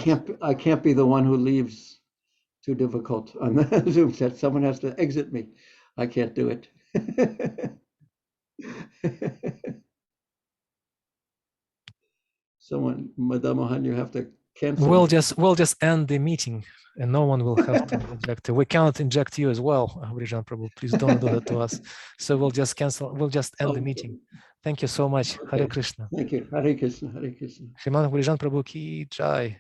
I can't be the one who leaves. Too difficult on the Zoom set. Someone has to exit me. I can't do it. Someone, Madam Mohan, you have to cancel. We'll just end the meeting, and no one will have to inject. We cannot inject you as well, Bhurijana Prabhu. Please don't do that to us. So we'll just cancel. We'll just end the meeting. Thank you so much. Okay. Hare Krishna. Thank you. Hare Krishna. Hare Krishna. Srimad Bhurijana Prabhu ki jai.